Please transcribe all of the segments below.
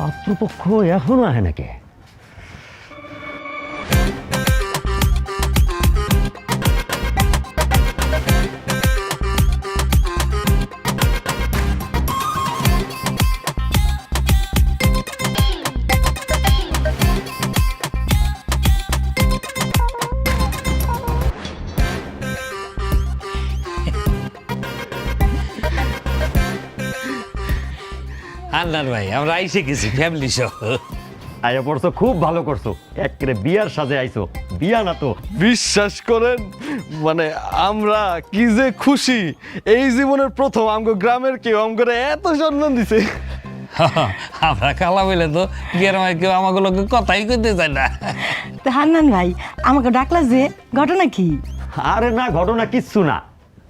পাত্রপক্ষ এখনো আহে নাকি? আন্নার ভাই আমরা আইসে গেছি ফ্যামিলি সহ। আয়া পড়ছো, খুব ভালো করছো। একেবারে বিয়ার সাজে আইছো। বিয়া না তো। বিশ্বাস করেন, মানে আমরা কি যে খুশি। এই জীবনের প্রথম আমগো গ্রামের কেউ আমগরে এত সম্মান দিছে। আমরা কালা বলে তো গ্রামের কেউ আমাগুলোকে কথাই কইতে চায় না। তো হান্নান ভাই আমাকে ডাকলা যে, ঘটনা কি? আরে না, ঘটনা কিচ্ছু না।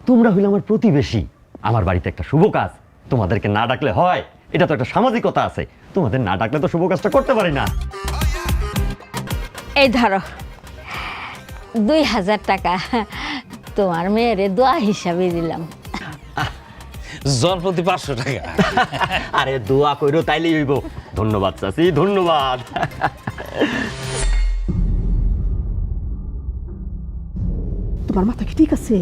তোমরা হইলে আমার প্রতিবেশী। আমার বাড়িতে একটা শুভ কাজ, তোমাদেরকে না ডাকলে হয়? এটা তো একটা সামাজিকতা আছে। তোমাদের না ডাকলে তো শুভ কাজটা করতে পারি না। এই ধরো 2000 টাকা তোমার মেয়েরে দোয়া হিসাবে দিলাম। জন প্রতি 500 টাকা। আরে দোয়া কইরো তাইলেই হইব। ধন্যবাদ চাচি, ধন্যবাদ। তোমার মাথা কি ঠিক আছে?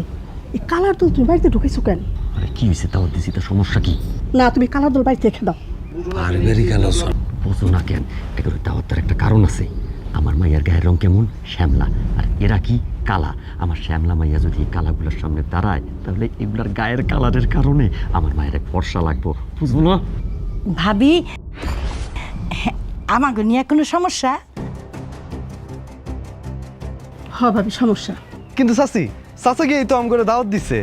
এই কালার দল তুমি বাড়িতে ঢুকাইছো কেন? আরে কি হয়েছে তাও দিছি, তা সমস্যা কি? না, তুমি কালার দল বাড়িতে রেখে দাও। পারিবারিক আলোচনা বুঝো না কেন? এগুলো দাওয়াতের একটা কারণ আছে। আমার মাইয়ার গায়ের রং কেমন? শ্যামলা। আর এরা কি? কালা। আমার শ্যামলা মাইয়া যদি এই কালাগুলোর সামনে দাঁড়ায়, তাহলে এগুলার গায়ের কালারের কারণে আমার মায়ের এক ফর্সা লাগবো। বুঝবো না? ভাবি, আমাকে নিয়ে কোনো সমস্যা? ভাবি সমস্যা। কিন্তু চাচি, চাচা গিয়ে তো আমগরে দাওয়াত দিছে।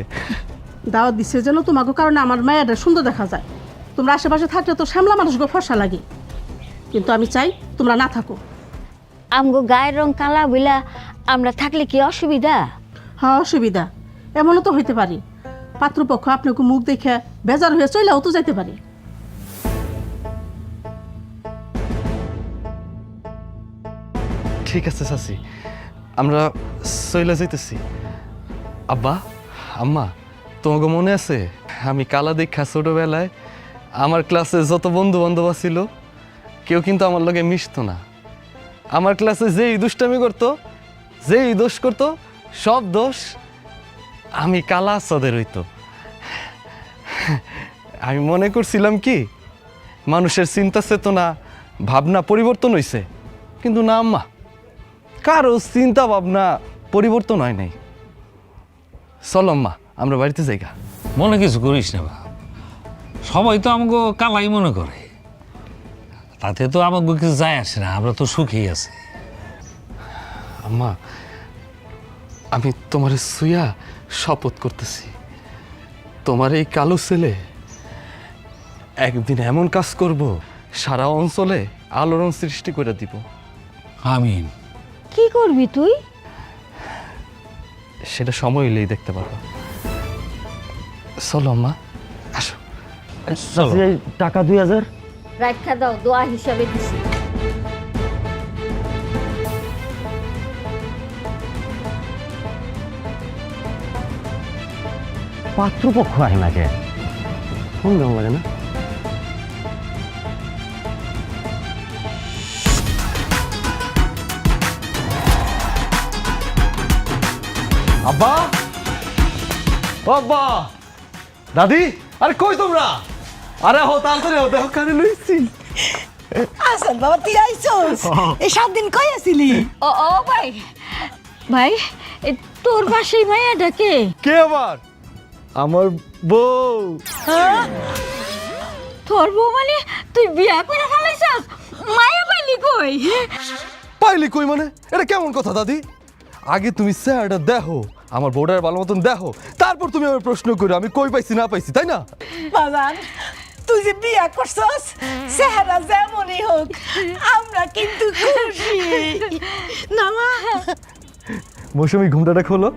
দাওয়াত দিচ্ছে যেন তোমাকে কারণে আমার মায়েরা সুন্দর দেখা যায়। তোমরা আশেপাশে থাকলে তো শ্যামলা মানুষকে ফর্সা লাগে, কিন্তু আমি চাই তোমরা না থাকো। আমগো গায়ের রং কালা বইলা আমরা থাকলে কি অসুবিধা? হ্যাঁ, অসুবিধা এমনও তো হইতে পারি। পাত্রপক্ষ আপনাকে মুখ দেখে বেজার হয়ে চলেও তো যাইতে পারি। ঠিক আছে চাচি, আমরা চইলা যাইতেছি। আব্বা, আম্মা, তোমাকে মনে আছে আমি কালা দেখা ছোটবেলায় আমার ক্লাসে যত বন্ধু বান্ধব ছিল কেউ কিন্তু আমার লগে মিশতো না। আমার ক্লাসে যেই দুষ্টামি করতো, যেই দোষ করতো, সব দোষ আমি কালা সদের হইতো। আমি মনে করছিলাম কি মানুষের চিন্তা চেতনা ভাবনা পরিবর্তন হইছে, কিন্তু না আম্মা, কারো চিন্তা ভাবনা পরিবর্তন হয় নাই। চলো আম্মা, আমরা বাড়িতে যাইগা। মনে কিছু করিস না বাপ, সবাই তো আমাকে কালাই মনে করে, তাতে তো আমাকে কিছু যায় আসে না। আমরা তো সুখেই আছি। আম্মা, আমি তোমার সুইয়া শপথ করতেছি, তোমার এই কালো ছেলে একদিন এমন কাজ করব সারা অঞ্চলে আলোড়ন সৃষ্টি করে দিব। আমিন। কি করবি তুই? সেটা সময় এলেই দেখতে পারবো। চলো আম্মা, আসো। চাচি, এই টাকা 2000। রাখা দাও, দোয়া হিসাবে দিছি। পাত্রপক্ষ আহে না কেন? ফোন কেমন লাগে না? আব্বা, ও আব্বা, দাদি, আরে কই তোমরা? আরে হো তাড়াতাড়ি হো, দেখো কারে লইছি। আসান বাবা, তুই আইছস? এই 7 দিন কই আছিলি? ও ও ভাই, ভাই এ তোর পাশেই মায়াটা কে? কে আবার? আমার বউ। তোর বউ মানে তুই বিয়া করে ফেলাইছস? মায়া পাইলি কই? পাইলি কই মানে? এটা কেমন কথা দাদি? আগে তুমি স্যারটা দেখো, আমার বউটার ভালো মতন দেখো, তারপর তুমি আমার প্রশ্ন করো আমি কই পাইছি না পাইছি, তাই না? বাজান, তুই যে বিয়া করছস, চেহারা যেমনই হোক আমরা কিন্তু খুশি। না মা, মৌসুমি ঘুমটাটা খোলো।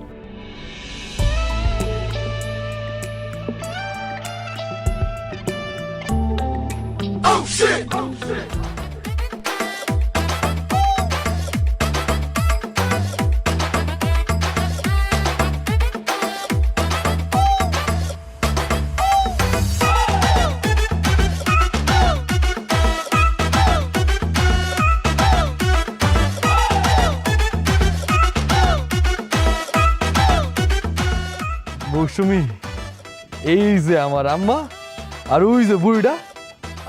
মৌসুমি, এই যে আমার আম্মা আর ওই যে বুড়িটা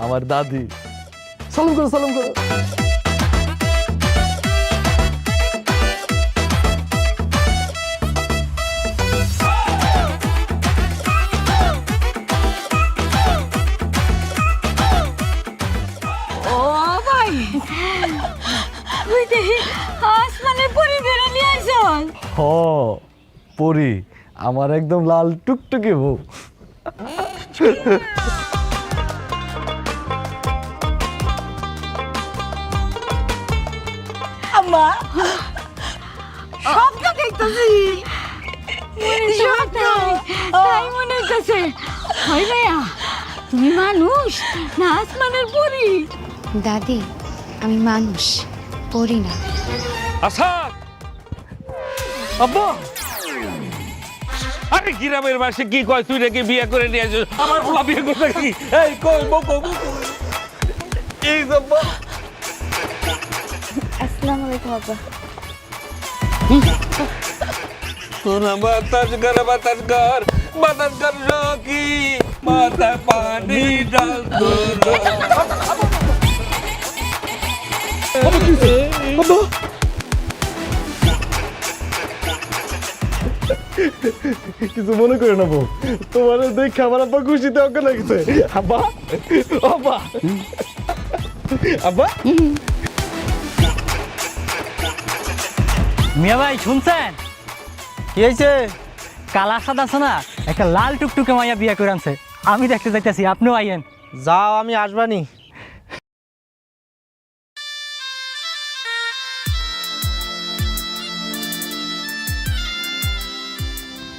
আমার দাদি। সালাম করো, সালাম করো। ও ভাই তুই দেখি আসমানের পরি বেরো নিয়ে আইছস। হ পরি, আমার একদম লাল টুকটুকে বউ। আম্মা স্বপ্ন দেখতেছি। তাই মনে হচ্ছে। হয় ভাইয়া তুমি মানুষ না আসমানের পরি? দাদি, আমি মানুষ, পড়ি না। আসাদ, আব্বা, আরে গ্রামের মাসে কি কয় তুই নাকি বিয়ে করে নিয়ে আসিস? আমার বলা বিয়ে করতে কি? এই কই বকো বকো। এই যে আব্বা। আসসালামু আলাইকুম আব্বা। সোনা বাতাস কর রকি মাথা পানি ডাল তোর। আব্বা, কিছু মনে করে না বউ, তোমার দেখে আমার আব্বা খুশিতে অজ্ঞান লাগছে। আব্বা, আব্বা, আব্বা। মিয়া ভাই শুনছেন কি হয়েছে? কালা সাদ আছে না, একটা লাল টুকটুকে মাইয়া বিয়ে করে আনছে। আমি দেখতে যাইতেছি, আপনিও আইয়েন। যাও, আমি আসবানি।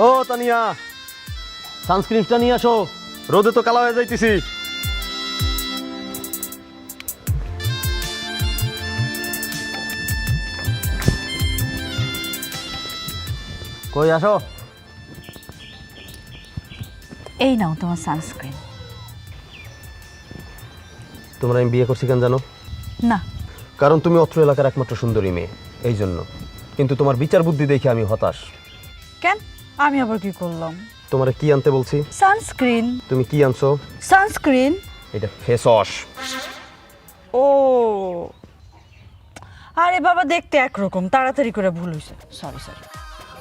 ও তানিয়া, সানস্ক্রিনটা নিয়ে আসো, রোদে তো কালা হয়ে যাইতেছি। কই আসো। এই নাও তোমার সানস্ক্রিন। তোমরা আমি বিয়ে করছি কেন জানো? না কারণ তুমি অত্র এলাকার একমাত্র সুন্দরী মেয়ে, এই জন্য। কিন্তু তোমার বিচার বুদ্ধি দেখে আমি হতাশ। কেন? আমি আবার কি করলাম? তোমারে কি আনতে বলছি? সানস্ক্রিন। তুমি কি আনছো? সানস্ক্রিন? এটা ফেস ওয়াশ। ও আরে বাবা, দেখতে একরকম, তাড়াতাড়ি করে ভুল হয়েছে। Sorry sorry.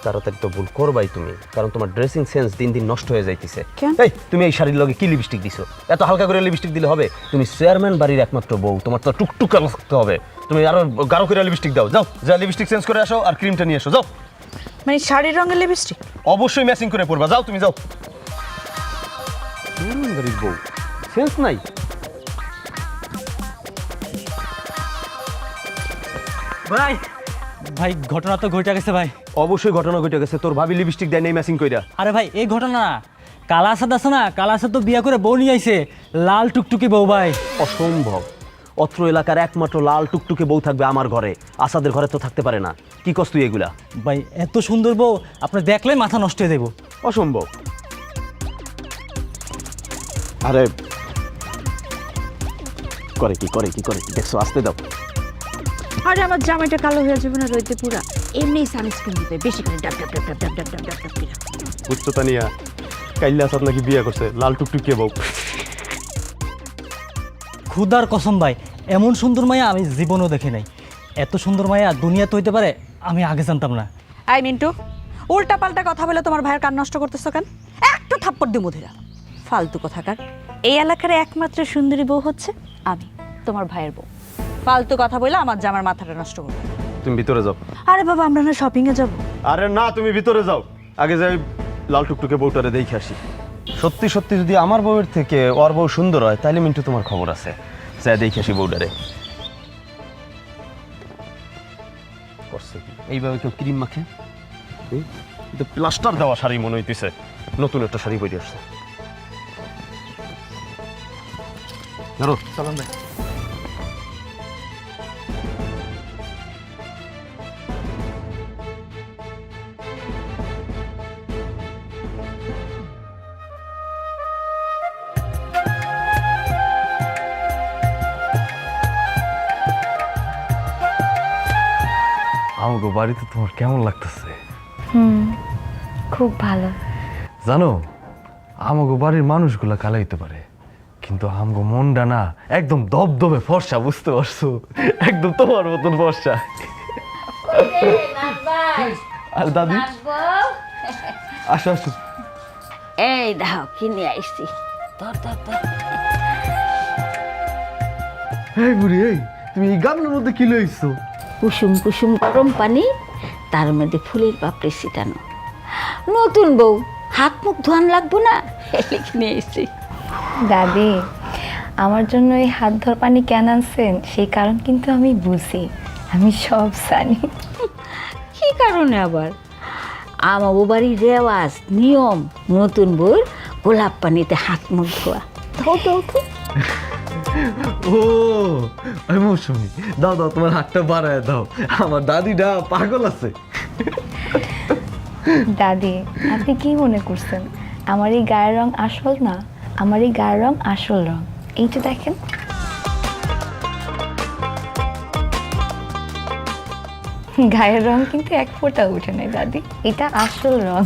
তাড়াতাড়ি তো ভুল করবাই তুমি, কারণ তোমার ড্রেসিং সেন্স দিন দিন নষ্ট হয়ে যাইতেছে। কেন? এই তুমি এই শাড়ির লগে কি লিপস্টিক দিছো? এত হালকা করে লিপস্টিক দিলে হবে? তুমি চেয়ারম্যান বাড়ির একমাত্র বউ, তোমার তো টুকটুক লাগতে হবে। তুমি আরো গাঢ় করে লিপস্টিক দাও, যাও যা লিপস্টিক চেঞ্জ করে আসো আর ক্রিমটা নিয়ে এসো, যাও। মানে শাড়ির রঙের লিপস্টিক? অবশ্যই ম্যাচিং করে পরবা, যাও তুমি যাও। চেয়ারম্যান বাড়ির বউ, সেন্স নাই। ভাই ভাই ঘটনা তো ঘটে গেছে ভাই। অবশ্যই ঘটনা ঘটে গেছে, তোর ভাবি লিপস্টিক দেয় নেই ম্যাচিং কইরা। আরে ভাই এই ঘটনা না, কালা সাদ আছে না, কালা সাদ তো বিয়ে করে বউ নিয়ে আইছে, লাল টুকটুকি বউ ভাই। অসম্ভব, অত্র এলাকার একমাত্র লাল টুকটুকে বউ থাকবে আমার ঘরে, আসাদের ঘরে তো থাকতে পারে না। কি কস তুই এগুলা? ভাই এত সুন্দর বউ আপনি দেখলে মাথা নষ্ট হয়ে যাবো। অসম্ভব। আরে করে কি করে কি করে দেখছো, আসতে দাও। আরে আমার জামাইটা কালো হয়ে যাবে না রইতে পুরা? এমনি সানস্ক্রিন দিতে বেশি করে ডাব ডাব ডাব ডাব ডাব ডাব ডাব ডাব ডাব করে। বুঝছো তানিয়া, কাইল্লা আসাদ নাকি বিয়ে করছে লাল টুকটুকে বউ। খুদার কসম ভাই, এমন সুন্দর মায়া আমি জীবনেও দেখি নাই। এত সুন্দর মায়া দুনিয়াতে হইতে পারে আমি আগে জানতাম না। আই মিন্টু, উল্টা পাল্টা কথা বলে তোমার ভাইয়ের কান নষ্ট করতেছো কেন? একটা থাপ্পড় দিমু ধীরা। ফালতু কথাকার। এই এলাকার একমাত্র সুন্দরী বউ হচ্ছে আমি, তোমার ভাইয়ের বউ। ফালতু কথা বলে আমার জামার মাথাটা নষ্ট করবে। তুমি ভিতরে যাও। আরে বাবা, আমরা না শপিং এ যাবো। আরে না, তুমি ভিতরে যাও, আগে যাই লাল টুকটুকে বউটারে দেখে আসি। সত্যি সত্যি যদি আমার বউয়ের থেকে ওর বউ সুন্দর হয় তাহলে মিন্টু তোমার খবর আছে, যাই দেখে আসি বউটারে। করছে কি এইভাবে কেউ ক্রিম মাখে? কিন্তু প্লাস্টার দেওয়া শাড়ি মনে হইতেছে, নতুন একটা শাড়ি পরে আসছে। ধরো চলুন ভাই। আমাগো বাড়িতে তোমার কেমন লাগতেছে? খুব ভালো। জানো আমাগো বাড়ির মানুষগুলা কালাইতে পারে, কিন্তু আমগো মনটা না একদম দবদবে ফর্সা, বুঝতে পারছো? একদম তোমার মতন ফর্সা। আর দাদি আসো আসো। এই দাও কিনে আইছি। ধর ধর ধর। এই বুড়ি, এই তুমি এই গামলার মধ্যে কি লইছো? কুসুম কুসুম গরম পানি, তার মধ্যে ফুলের পাপড়ি ছিটানো। নতুন বউ, হাত মুখ ধোয়ান লাগবো না, এলে কিনে আইছি। দাদি, আমার জন্য এই হাত ধর পানি কেন আনছেন সেই কারণ কিন্তু আমি বুঝি, আমি সব জানি। কি কারণে আবার? আমার বাড়ির রেওয়াজ নিয়ম, নতুন বউর গোলাপ পানিতে হাত মুখ ধোয়া। দাও দাও তো। ও ওই মৌসুমি, দাও দাও, তোমার হাতটা বাড়ায় দাও, আমার দাদিটা পাগল আছে। দাদি, আপনি কি মনে করছেন আমার এই গায়ের রং আসল না? আমার এই গায়ের রং আসল রং, এইটা দেখেন। গায়ের রং কিন্তু এক ফোঁটা উঠে নাই দাদি, এটা আসল রং।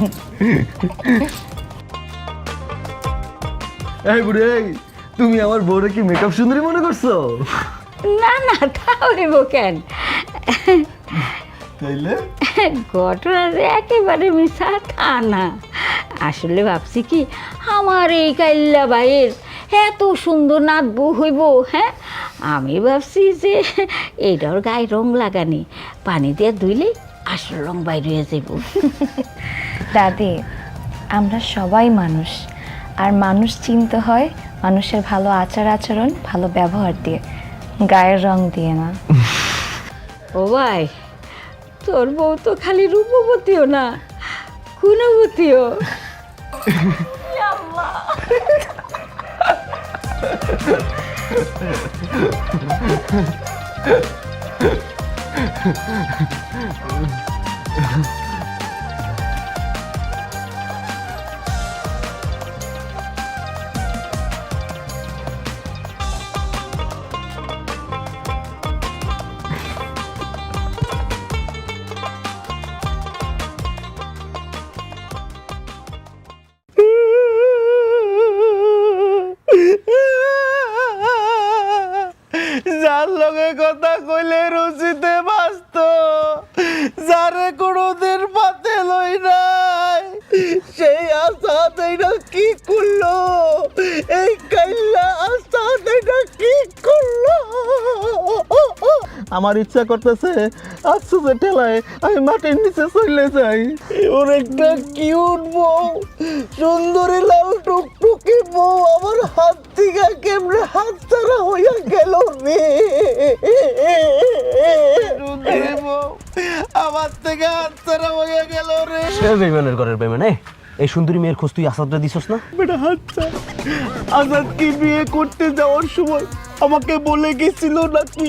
এই বুড়ি, এই তুমি আমার বউরে কি মেকআপ সুন্দরী মনে করছো? না না, তা হইব কেন? তাইলে ঘটনা যে একেবারে মিশা তা না। আসলে ভাবছি কি, আমার এই কাইল্লা ভাইয়ের এত সুন্দর নাত বউ হইব, হ্যাঁ আমি ভাবছি যে এইটার গায়ে রং লাগানি, পানি দিয়ে ধুইলে আসল রং বাইরে হয়ে যাইব। দাদি, আমরা সবাই মানুষ, আর মানুষ চিনতে হয় মানুষের ভালো আচার আচরণ, ভালো ব্যবহার দিয়ে, গায়ের রং দিয়ে না। ও ভাই, তোর বউ তো খালি রূপবতীও না, গুণবতীও। যার লগে কথা কইলে রুচিতে বাঁচত, যারে কোনোদিন পাতে লই নাই, সেই আসাদ এইটা কি করলো? এই কাইল্লা আসাদ এইটা কি করলো? আমার ইচ্ছা করতেছে আফসোসের ঠেলায় আমি মাটির নিচে চলে যাই। ওর একটা কিউট বউ, সুন্দরী লাল টুকটুকি বউ আমার হাত থেকে কেমনে হাত ছাড়া হইয়া গেল রে। সুন্দরী বউ আমার থেকে হাত ছাড়া হইয়া গেল রে। সে বেইমানের ঘরের বেইমান, এই সুন্দরী মেয়ের খোঁজ তুই আসাদটা দিছস না? বেটা হাতটা আজাদকে বিয়ে করতে যাওয়ার সময় আমাকে বলে গেছিল নাকি?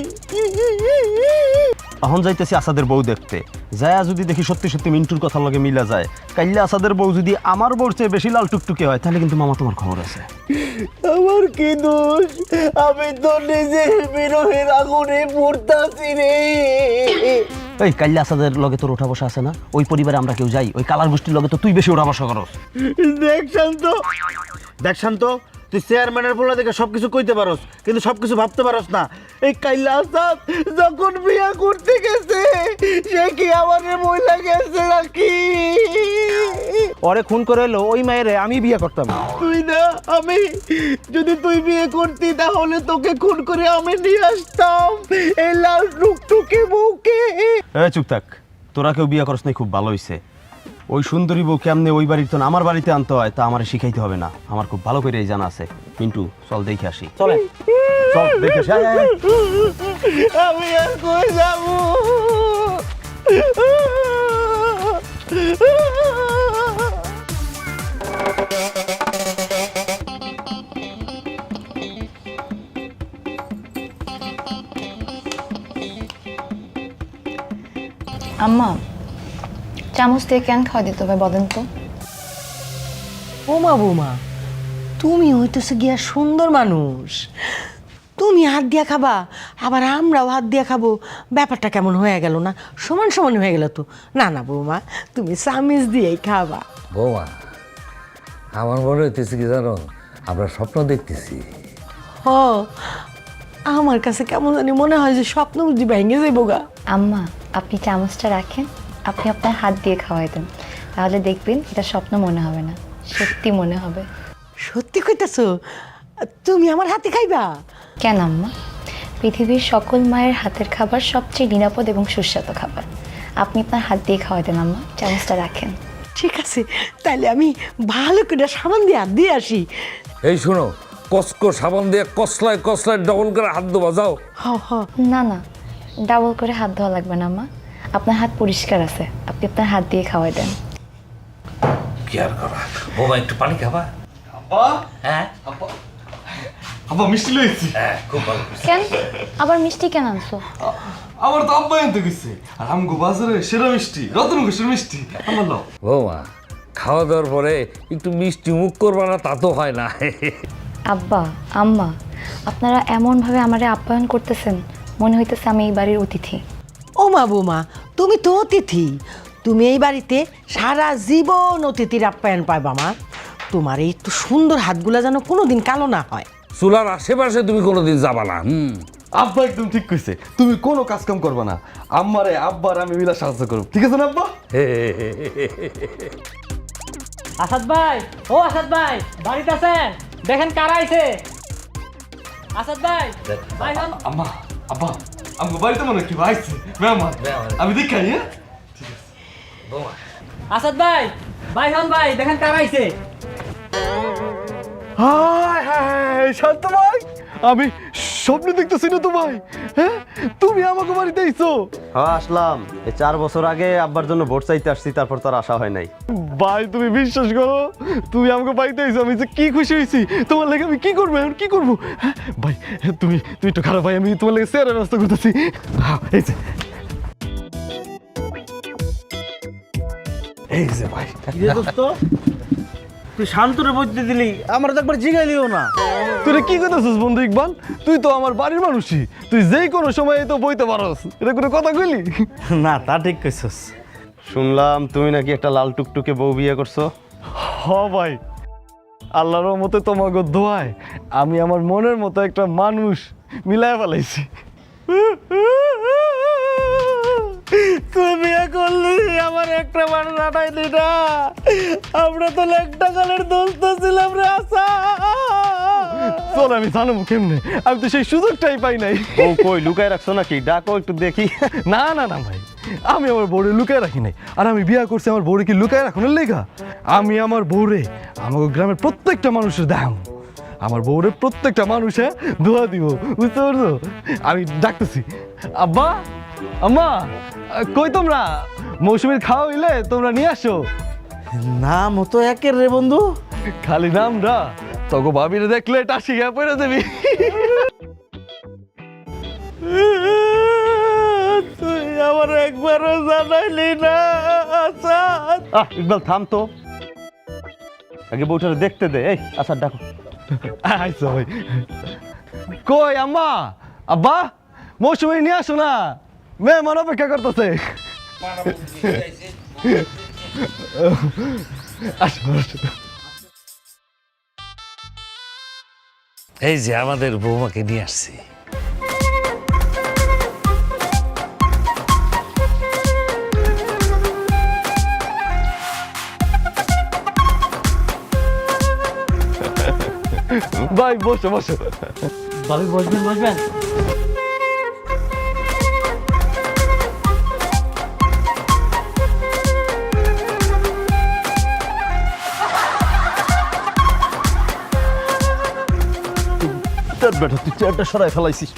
এখন যাইতেছি আসাদের বউ দেখতে, যায়া যদি দেখি সত্যি সত্যি মিন্টুর কথার লগে মিলা যায়, কাইলে আসাদের বউ যদি আমার বউর চেয়ে বেশি লাল টুকটুকে হয়, তাহলে কিন্তু মামা তোমার খবর আছে। আমার কি দোষ? আমি তো নিজের বিরহের আগুনে পড়তাছি রে। এই কাইলে আসাদের লগে তোর ওঠা বসা আছে না? ওই পরিবারে আমরা কেউ যাই? ওই কালার গোষ্ঠীর লগে তো তুই বেশি ওঠা বসা করস। দেখ শান্ত, তুই চেয়ারম্যানের বলা দেখে সবকিছু কইতে পারস, কিন্তু সবকিছু ভাবতে পারস না। এই কাইলা আসাদ যখন বিয়া করতে গেছে, সে কি আমাদের মহিলা গেছে নাকি? ওরে খুন করে এলো ওই মায়েরে আমি বিয়ে করতাম। তুই না আমি, যদি তুই বিয়ে করতি তাহলে তোকে খুন করে আমি নিয়ে আসতাম এই লাল টুকটুকে বউকে। চুপ থাক, তোরা কেউ বিয়ে করস নাই, খুব ভালো হইছে। ওই সুন্দরী বউ কেমনে ওই বাড়ির তো আমার বাড়িতে আনতে হয় তা আমার শিখাইতে হবে না, আমার খুব ভালো করে জানা আছে। মিন্টু চল দেখে আসি। চলে চল দেখে আসি। আমি আর কই যাব? আম্মা, চামচ দিয়ে কেন খাওয়া দিতে হবে বলেন তো? বোমা বোমা, তুমি হইতেছে গিয়া সুন্দর মানুষ, তুমি হাত দিয়া খাবা, আবার আমরাও হাত দিয়া খাবো, ব্যাপারটা কেমন হয়ে গেল না? সমান সমান হয়ে গেল তো। না না বৌমা, তুমি চামিচ দিয়েই খাবা। বৌমা, আমার মনে হইতেছে কি জানো, আমরা স্বপ্ন দেখতেছি। হ আমার কাছে কেমন জানি মনে হয় যে স্বপ্ন বুঝি ভেঙে যাইব গা। আম্মা, আপনি চামচটা রাখেন, আপনি আপনার হাত দিয়ে খাওয়াই দেন, তাহলে দেখবেন এটা স্বপ্ন মনে হবে না, সত্যি মনে হবে। সত্যি কইতাছো? তুমি আমার হাতে খাইবা? কেন আম্মা, পৃথিবীর সকল মায়ের হাতের খাবার সবচেয়ে নিরাপদ এবং সুস্বাদু খাবার। আপনি আপনার হাত দিয়ে খাওয়াই দেন আম্মা, চামচটা রাখেন। ঠিক আছে, তাহলে আমি ভালো করে সাবান দিয়ে হাত দিয়ে আসি। এই শোনো, কসকো সাবান দিয়ে কসলায় কসলায় ডবল করে হাত দেওয়া যাও। হ হ না না, ডাবল করে হাত ধোয়া লাগবে না আম্মা, আপনার হাত পরিষ্কার আছে, আপনি আপনার হাত দিয়ে খাওয়াই দেন। কি আর করা, বৌমা একটু পানি খাবা? আব্বা হ্যাঁ আব্বা মিষ্টি লইছি। হ্যাঁ, খুব ভালো। কেন আবার মিষ্টি কেন আনছো? আমার তো আব্বা এনতে গেছে, আর আমগো বাজারে সেরা মিষ্টি রতন ঘোষের মিষ্টি আমার লও। বৌমা, খাওয়া দাওয়ার পরে একটু মিষ্টি মুখ করবা না, তা তো হয় না। আব্বা, আম্মা, আপনারা এমনভাবে আমারে আপ্যায়ন করতেছেন, মনে হইতেছে আমি এই বাড়ির অতিথি। ও মা বৌমা, তুমি তো অতিথি, তুমি এই বাড়িতে সারা জীবন অতিথির আপ্যায়ন পাইবা মা। তোমার এই তো সুন্দর হাতগুলা যেন কোনোদিন কালো না হয়। চুলার আশেপাশে তুমি কোনোদিন যাবা না। আব্বা একদম ঠিক কইছে, তুমি কোনো কাজ কাম করবা না, আম্মারে আব্বার আমি মিলা সাহায্য করব, ঠিক আছে না আব্বা? আসাদ ভাই, ও আসাদ ভাই, বাড়িতে আছেন? দেখেন কারা আইছে। আসাদ ভাই, ভাই হন। আম্মা আব্বা আমগো বাড়িতে মনে কি ভাইছে মেহমান, আমি দেখাই। হ্যাঁ আসাদ ভাই, ভাই হন ভাই, দেখেন কারা আইছে। হাই হাই শান্ত ভাই, আমি স্বপ্ন দেখতেছি না তো ভাই? হ্যাঁ তুমি আমাকে বাড়িতে আইছো? হ্যাঁ আসলাম, এই 4 বছর আগে আব্বার জন্য ভোট চাইতে আসছি, তারপর তো আর আসা হয় নাই। ভাই তুমি বিশ্বাস করো, তুমি আমাকে বাড়িতে আইছো, আমি যে কি খুশি হয়েছি। তোমার লাগে আমি কি করবো, এখন কি করবো? হ্যাঁ, ভাই তুমি তুমি একটু খারাপ ভাই, আমি তোমার লাগে চেয়ারের ব্যবস্থা করতেছি। এই যে এই যে ভাই, তুই শান্তরে বইতে দিলি, আমার তো একবার জিগাইলিও না। তুই কি করতেছিস বন্ধু ইকবাল? তুই তো আমার বাড়ির মানুষই, তুই যেই কোনো সময় তো বইতে পারস, এটা কোনো কথা কইলি? না, তা ঠিক কইছস। শুনলাম তুমি নাকি একটা লাল টুকটুকে বউ বিয়ে করছো। হ ভাই, আল্লাহর রহমতে তোমাকে দোয়ায় আমি আমার মনের মতো একটা মানুষ মিলাই ফেলাইছি। তুই বিয়ে করলি, আমার একটা মানুষ আটাইলি না। আমরা তো লেকটা কালের দোস্ত ছিলাম রে। আসা চল আমি জানাবো কেমনে, আমি তো সেই সুযোগটাই পাই নাই। বউ কই লুকায় রাখছো নাকি? ডাকো একটু দেখি। না না না ভাই, আমি আমার বউরে লুকায় রাখি নাই, আর আমি বিয়ে করছি আমার বউরে কি লুকায় রাখুনের লেখা? আমি আমার বউরে আমাকে গ্রামের প্রত্যেকটা মানুষের দেখাম, আমার বউরে প্রত্যেকটা মানুষে দোয়া দিব, বুঝতে পারছো? আমি ডাকতেছি, আব্বা আম্মা কই তোমরা? মৌসুমীর খাওয়া হইলে তোমরা নিয়ে আসো। নাম হতো একের রে বন্ধু। খালি নামরা, তখন ভাবিরে দেখলে টাসি গিয়া পড়ে দেবি। তুই আমার একবারও জানাইলি না। ইকবাল থাম তো, আগে বউটারে দেখতে দে। এই আচ্ছা ডাকো। আইসো ভাই। কই আম্মা আব্বা, মৌসুমী নিয়ে আসো না, মেহমান অপেক্ষা করতেছে। আসো আসো। এই যে আমাদের বৌমাকে নিয়ে আসছি। ভাই বসো বসো। ভাবি বসবেন বসবেন। বেটা তুই চেয়ারটা সরাই ফেলাইছিস।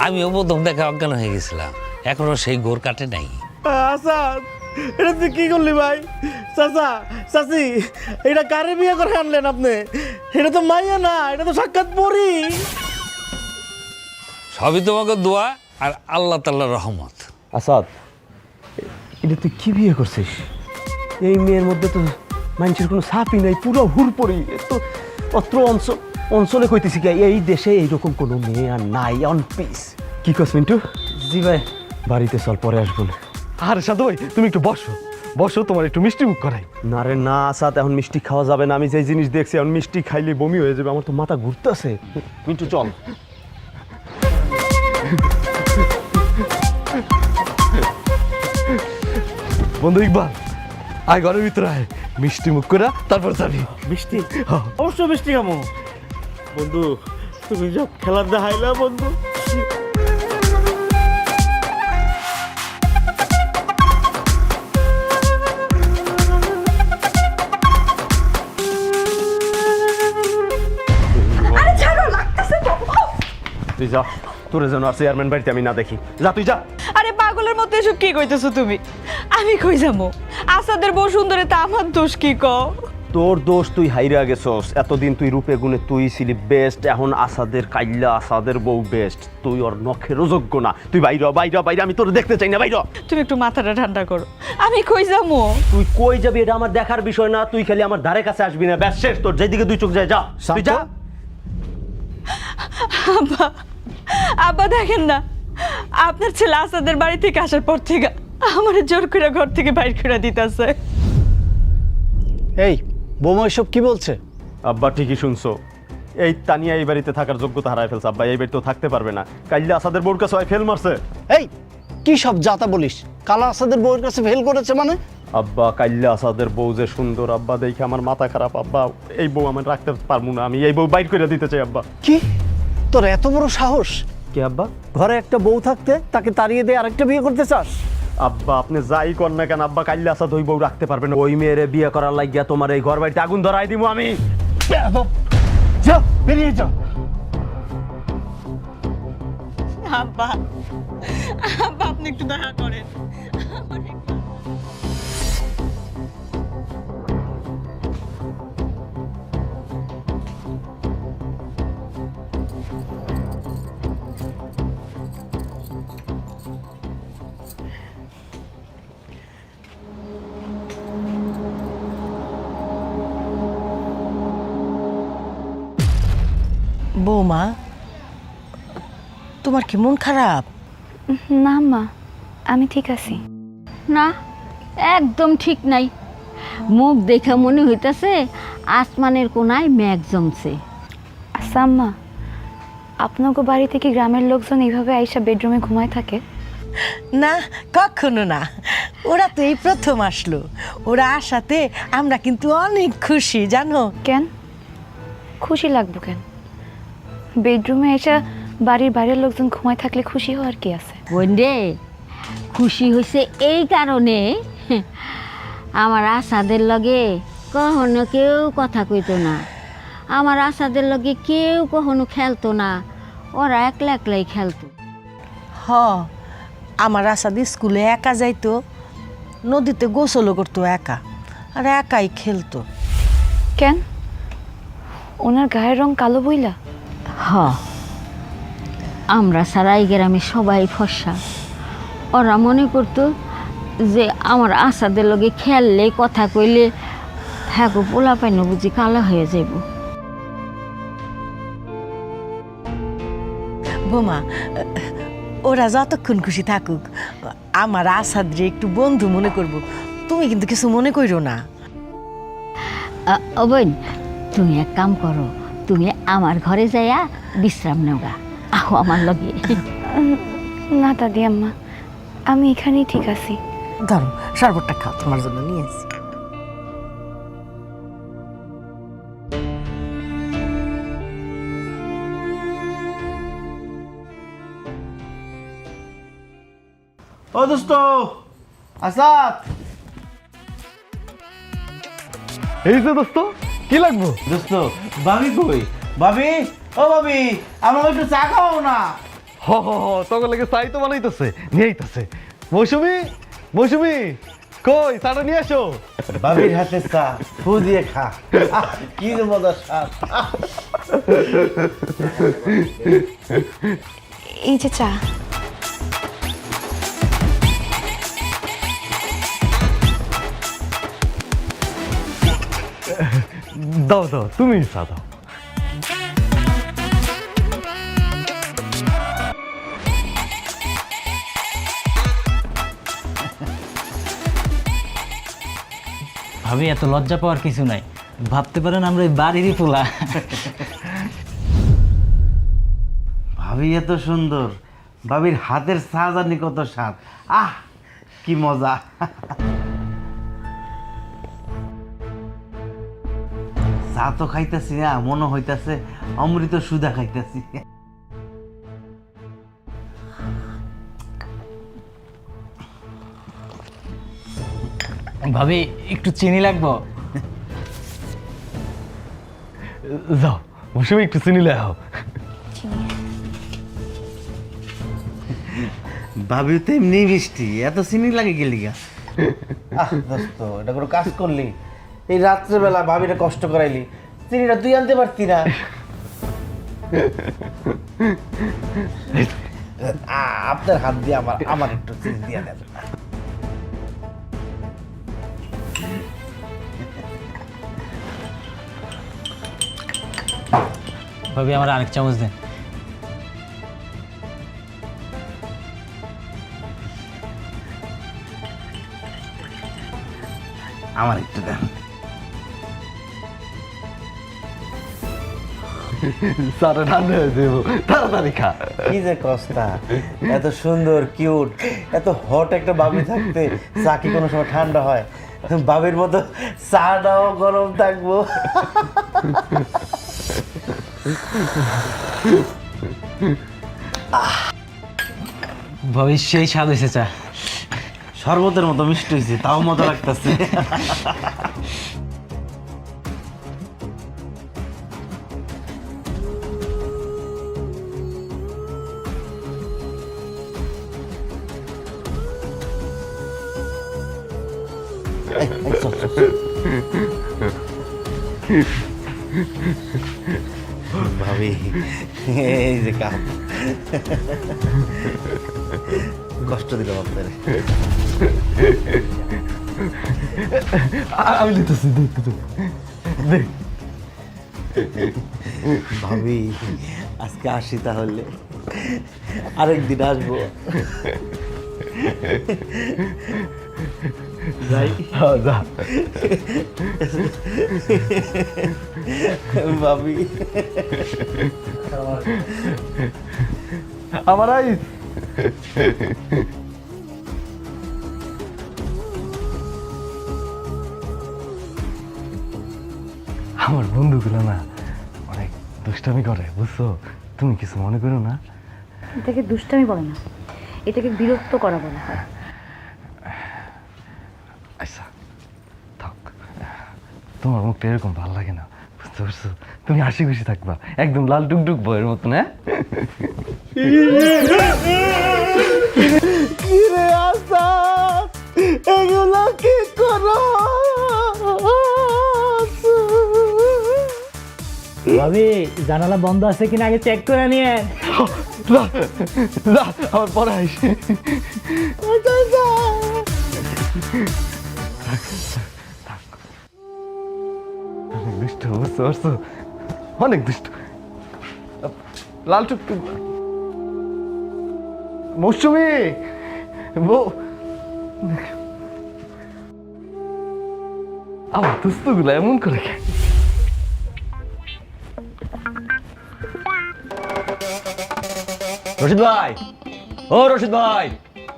আমিও প্রথম দেখা অজ্ঞান হয়ে গেছিলাম, এখনো সেই গোর কাটে নাই। আসাদ, এটা তুই কি করলি ভাই? চাচা চাচি, এটা কারে বিয়ে করে আনলেন আপনি? এটা তো মাইয়া না, এটা তো সাক্ষাৎ পরি। সবই তোমাকে দোয়া আর আল্লাহ তাআলার রহমত। আসাদ, এটা তুই কি বিয়ে করছিস? এই মেয়ের মধ্যে তো মানুষের কোনো ছাপই নাই, পুরো হুড়পড়ি। তো অত্র অঞ্চলে কইতেছি কি এই দেশে এইরকম কোনো মেয়ে আর নাই, অন পিস। কি কস মিন্টু? জি ভাই। বাড়িতে চল, পরে আসবো না। আরে সাধু ভাই তুমি একটু বসো বসো, তোমার একটু মিষ্টি মুখ করাই। না রে না, আসাদ, এখন মিষ্টি খাওয়া যাবে না। আমি যেই জিনিস দেখছি এখন মিষ্টি খাইলে বমি হয়ে যাবে, আমার তো মাথা ঘুরতেছে। মিন্টু চল। বন্ধু ইকবাল, আয় ঘরের ভিতরে আয়, মিষ্টি মুখ করা তারপর যাবি। মিষ্টি অবশ্যই মিষ্টি খামো। বন্ধু তুমি সব খেলার দেখাইলা বন্ধু। তুই যা, তোরে যেন আর চেয়ারম্যান বাড়িতে আমি না দেখি। যা তুই যা। আরে পাগলের মতো এসব কি কইতেছো তুমি? আমি কই যাবো? আসাদের বউ সুন্দরে তা আমার দোষ কি কও? তোর দোষ, তুই হাইরা গেছস। এতদিন তুই রূপে গুণে তুই ছিলি বেস্ট, এখন আসাদের কাইল্লা, আসাদের বউ বেস্ট। তুই ওর নখের যোগ্য না। তুই বাইরে বাইরে বাইরে, আমি তোর দেখতে চাই না, বাইরে। তুমি একটু মাথাটা ঠান্ডা করো। আমি কই যাবো? তুই কই যাবি এটা আমার দেখার বিষয় না। তুই খালি আমার ধারে কাছে আসবি না, ব্যাস শেষ। তোর যেদিকে দুই চোখ যায় যা, তুই যা। আব্বা, আব্বা দেখেন না, আপনার ছেলে আসাদের বাড়ি থেকে আসার পর থেকে আমার জোর করে ঘর থেকে বাইর করে দিতেছে। এই বৌমা এসব কি বলছে? আব্বা ঠিকই শুনছো, এই তানিয়া এই বাড়িতে থাকার যোগ্যতা হারায় ফেলছে। আব্বা এই বাড়িতেও থাকতে পারবে না। কাইল্লা আসাদের বউর কাছে ফেল মারছে। এই কি সব যাতা বলিস? কালা আসাদের বউয়ের কাছে ফেল করেছে মানে? আব্বা কাইল্লা আসাদের বউ যে সুন্দর, আব্বা দেখে আমার মাথা খারাপ। আব্বা এই বউ আমি রাখতে পারবো না, আমি এই বউ বাইর করে দিতে চাই। আব্বা কি তোর এত বড় সাহস? কি আব্বা? ঘরে একটা বউ থাকতে তাকে তাড়িয়ে দিয়ে আরেকটা বিয়ে করতে চাস? আব্বা আপনি যাই কর না কেন, আব্বা কাইল্লা আসাদ ওই বউ রাখতে পারবেন না। ওই মেয়েরে বিয়ে করার লাগিয়া তোমার এই ঘর বাড়িতে আগুন ধরাই দিব আমি। যা বেরিয়ে যা। আব্বা, আব্বা আপনি একটু দয়া করেন। বৌমা, তোমার কি মন খারাপ? না মা, আমি ঠিক আছি। না, একদম ঠিক নাই। মুখ দেখে মনে হইতাছে আসমানের কোনায় মেঘ জমছে। আচ্ছা আম্মা, আপনাকে বাড়ি থেকে গ্রামের লোকজন এইভাবে আইসা বেডরুমে ঘুমায় থাকে? না, কখনো না। ওরা তো এই প্রথম আসলো। ওরা আসাতে আমরা কিন্তু অনেক খুশি, জানো? কেন খুশি লাগবো কেন? বেডরুমে এসে বাড়ির বাইরের লোকজন ঘুমায় থাকলে খুশি হওয়ার কি আছে? বন্ডে, খুশি হয়েছে এই কারণে আমার আসাদের লগে কখনো কেউ কথা কইতো না, আমার আসাদের লগে কেউ কখনো খেলতো না, ওরা একলা একলাই খেলতো। হ, আমার আসাদি স্কুলে একা যাইতো, নদীতে গোসলও করতো একা, আর একাই খেলতো। কেন ওনার গায়ের রং কালো বইলা? হ, আমরা সারা এই গ্রামে সবাই ফর্সা। ওরা মনে করতো যে আমার আসাদের লগে খেললে কথা কইলে হ্যাঁ গো পোলা পাইন বুঝি কালো হয়ে যাইব। বোমা, ওরা যতক্ষণ খুশি থাকুক, আমার আসাদরে একটু বন্ধু মনে করব। তুমি কিন্তু কিছু মনে কইরো না। ও বোন, তুমি এক কাম করো, তুমি আমার ঘরে যাইয়া বিশ্রাম নেওগা, আহো আমার লগে। না দাদি আম্মা, আমি এখানেই ঠিক আছি। ধরো শরবতটা খাও, তোমার জন্য নিয়ে আসি। ও দোস্ত আসাদ, এই যে দোস্ত, কি লাগবো? দোস্ত ভাবি কই? ভাবি, ও ভাবি, আমাকে একটু চা খাও না? হ হ হ, তখন লাগে চাই তো বানাইতেছে, নিয়ে আইতেছে। মৌসুমি, মৌসুমি কই, চাটা নিয়ে আসো। ভাবির হাতে চা ফু দিয়ে খা, কি যে মজার স্বাদ। এই যে চা। দাও দাও, তুমি চা দাও। ভাবি এত লজ্জা পাওয়ার কিছু নাই, ভাবতে পারেন আমরা এই বাড়িরই পোলা। ভাবি এত সুন্দর, ভাবির হাতের চা জানি কত স্বাদ, আহ কি মজা। চা তো খাইতেছি না, মনে হইতাছে অমৃত সুধা খাইতেছি। ভাবি একটু চিনি লাগবো? যাও মৌসুমি একটু চিনি লে আও। ভাবি তো এমনি মিষ্টি, এত চিনি লাগে গেলি গা? আহ দোস্ত, এটা কোনো কাজ করলি? এই রাত্রেবেলা ভাবিটা কষ্ট করাইলি, চিনিটা তুই আনতে পারতি না? আপনার হাত দিয়ে আমার একটু চিনি দিয়ে দেন। ভাবি আমার আরেক চামচ দেন। আমার একটু দেন। স্যার ঠান্ডা হয়ে যাবো, তাড়াতাড়ি খা। কি যে কস্তা, এত সুন্দর কিউট এত হট একটা বাবি থাকতে চা কি কোনো সময় ঠান্ডা হয়? বাবির মতো চাটাও গরম থাকবো। ভাবি সেই স্বাদ হয়েছে চা। শরবতের মতো মিষ্টি হয়েছে, তাও মজা লাগতেছে। ভাবি এই যে কাপ, কষ্ট দিলাম আপনার। আমি নিতেছি, দেখ ভাবি আজকে আসি, তাহলে আরেকদিন আসবো। যাই যা ভাবি। আমার আইস। আমার বন্ধুগুলো না অনেক দুষ্টামি করে, বুঝছো? তুমি কিছু মনে করো না। এটাকে দুষ্টামি বলে না, এটাকে বিরক্ত করা বলা হয়। আচ্ছা থাক, তোমার মুখটা এরকম ভালো লাগে না, বুঝতে পারছো? তুমি হাসি খুশি থাকবা, একদম লাল টুকটুক বইয়ের মতন। হ্যাঁ কি রে আসাদ, এগুলো কি করো? ভাবি জানালা বন্ধ আছে কিনা আগে চেক করে নিয়ে। আমার পরে আইস। দুষ্ট, বুঝতে পারছো? অনেক দুষ্ট, লাল টুকটুক। মৌসুমি আমার দুস্তগুলো এমন করে কেন? রশিদ ভাই, ও রশিদ ভাই,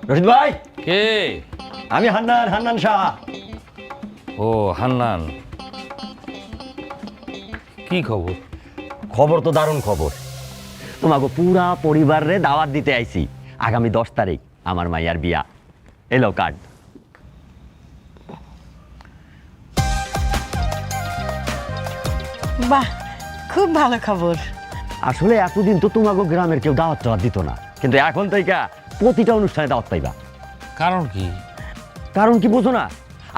রশিদ ভাই। কে? আমি হান্নান শাহ। ও হান্নান, কি খবর? খবর তো দারুণ খবর। তোমাকে পুরা পরিবারে দাওয়াত দিতে আইছি। আগামী 10 তারিখ আমার মাইয়ার বিয়া। এলো কার্ড। বাহ, খুব ভালো খবর। আসলে এতদিন তো তোমাকে গ্রামের কেউ দাওয়াত দিত না, কিন্তু এখন থেকে প্রতিটা অনুষ্ঠানে দাওয়াত পাইবা। কারণ কি? কারণ কি বোঝো না?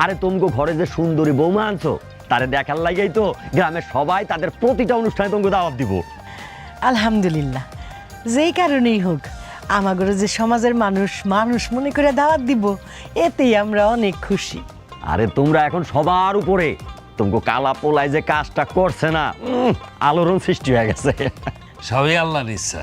আরে তোমাকে ঘরে যে সুন্দরী বৌমা আনছো, তারে দেখার লাগেই তো গ্রামের সবাই তাদের প্রতিটা অনুষ্ঠানে তোমাকে দাওয়াত দিব। আলহামদুলিল্লাহ, যেই কারণেই হোক আমাদের যে সমাজের মানুষ মানুষ মনে করে দাওয়াত দিব, এতেই আমরা অনেক খুশি। আরে তোমরা এখন সবার উপরে। তোমাকে কালা পোলায় যে কাজটা করছে না, আলোড়ন সৃষ্টি হয়ে গেছে। সবই আল্লাহর ইচ্ছা।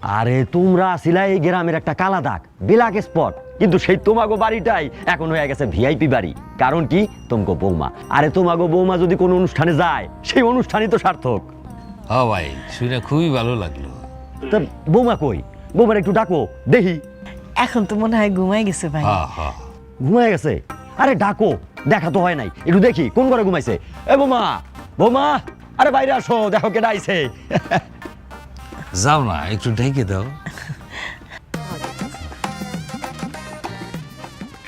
আরে তোমরা আসিলা এই গ্রামের একটা কালা দাগ বিলাক স্পট, কিন্তু সেই তোমাগো বাড়িটাই এখন হয়ে গেছে ভিআইপি বাড়ি। কারণ কি? তোমাগো বৌমা। আরে তোমাগো বৌমা যদি কোনো অনুষ্ঠানে যায়, সেই অনুষ্ঠানই তো সার্থক। হ্যাঁ ভাই, শুনে খুবই ভালো লাগলো। তা বৌমা কই? বৌমার একটু ডাকো দেখি। এখন তো মনে হয় ঘুমাই গেছে ভাই। হ্যাঁ হ্যাঁ, ঘুমায় গেছে? আরে ডাকো, দেখা তো হয় নাই, একটু দেখি কোন ঘরে ঘুমাইছে। এ বৌমা, বৌমা, আরে বাইরে আসো, দেখো কে ডাইছে। যাও না, একটু ঢেকে দাও।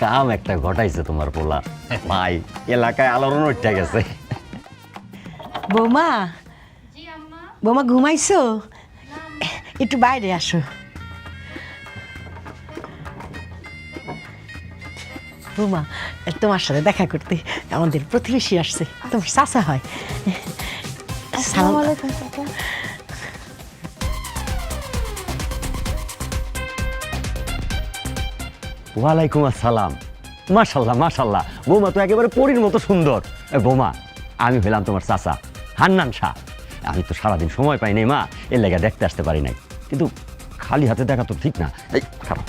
কাম একটা ঘটাইছে তোমার পোলা ভাই, এলাকায় আলোড়ন উঠে গেছে। বৌমা, বৌমা ঘুমাইছো? একটু বাইরে আসো। বৌমা, তোমার সাথে দেখা করতে আমাদের প্রতিবেশী আসছে, তোমার চাচা হয়। সালাম আলাইকুম। ওয়ালাইকুম আসসালাম। মাশাল্লাহ মাশাল্লাহ, বৌমা তো একেবারে পরীর মতো সুন্দর। এ বৌমা, আমি হইলাম তোমার চাচা হান্নান শাহ। আমি তো সারাদিন সময় পাই নাই মা, এর লেগে দেখতে আসতে পারি নাই, কিন্তু খালি হাতে দেখা তো ঠিক না। এই খারাপ,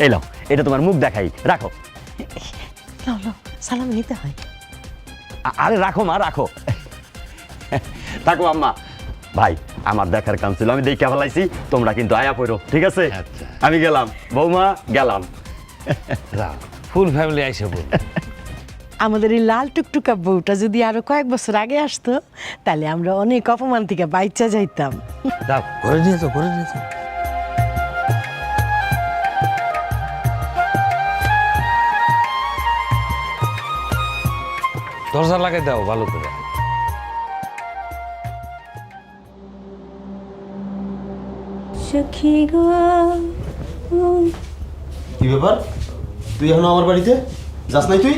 এই লাও, এটা তোমার মুখ দেখাই, রাখো। নাও, নাও, সালাম নিতে হয়। আরে রাখো মা, রাখো। থাকো আম্মা। ভাই, আমার দেখার কাম ছিল, আমি দেখে ফেলাইছি, তোমরা কিন্তু আয়া পড়ো, ঠিক আছে? আচ্ছা। আমি গেলাম, বৌমা গেলাম। যাও, ফুল ফ্যামিলি আইসে বল। আমাদের এই লাল টুকটুকা বউটা যদি আরো কয়েক বছর আগে আসতো, তাহলে আমরা অনেক অপমান থেকে বাইচা যাইতাম। যাও, করে নিয়ে যাও, করে নিয়ে যাও। দরজা লাগাই দাও ভালো করে। সখী গো, কি ব্যাপার? তুই এখন আমার বাড়িতে যাস নাই? তুই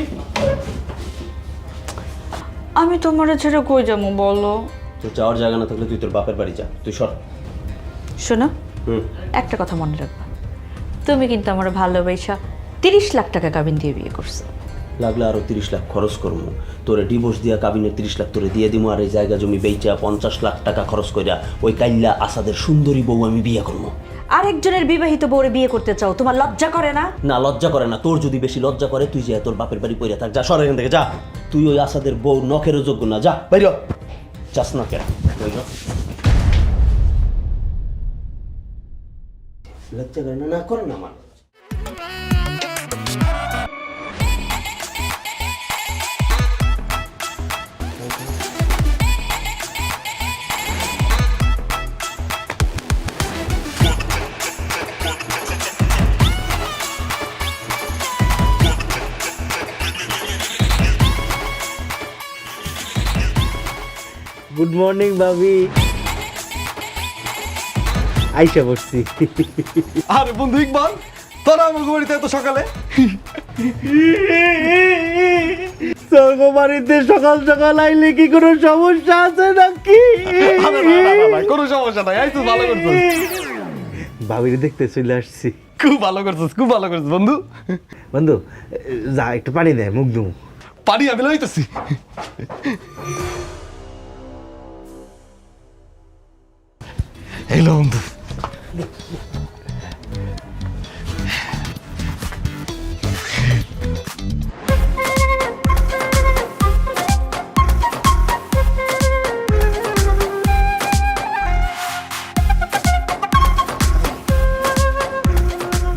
আমি তোমার ছেড়ে কই যাবো বলো? তোর যাওয়ার জায়গা না থাকলে তুই তোর বাপের বাড়ি যা, তুই সর। শোনো, হুম। একটা কথা মনে রাখবা, তুমি কিন্তু আমার ভালোবাসা 30 লাখ টাকা কাবিন দিয়ে বিয়ে করছো। লাগলে আরো 30 লাখ খরচ করবো, তোরে ডিভোর্স দিয়া কাবিনের 30 লাখ তোরে দিয়ে দিবো, আর এই জায়গা জমি বেচা 50 লাখ টাকা খরচ কইরা ওই কাইল্লা আসাদের সুন্দরী বউ আমি বিয়ে করবো। আরেকজনের বিবাহিত বউরে বিয়ে করতে চাও, তোমার লজ্জা করে না? না, লজ্জা করে না। তোর যদি বেশি লজ্জা করে, তুই যে তোর বাপের বাড়ি পইরা থাক, যা, সর এখান থেকে, যা। তুই ওই আসাদের বউ নখেরও যোগ্য না, যা বাইর হ। যাস না কেন? বাইর হ। লজ্জা করে না? না করে না আমার। গুড মর্নিং ভাবি, আইসা বসছি। আরে বন্ধু ইকবাল, তোরা আমার বাড়িতে এত সকালে? তোর বাড়িতে সকাল সকাল আইলে কি কোনো সমস্যা আছে নাকি? আরে না, না, না, না, কোনো সমস্যা নাই, আইছিস ভালো করছিস। ভাবির দেখতে চলে আসছি। খুব ভালো করছিস, খুব ভালো করছিস বন্ধু। বন্ধু, যা একটু পানি দে, মুখ ধুমু। পানি আমি লইতেছি। হ্যালো বন্ধু।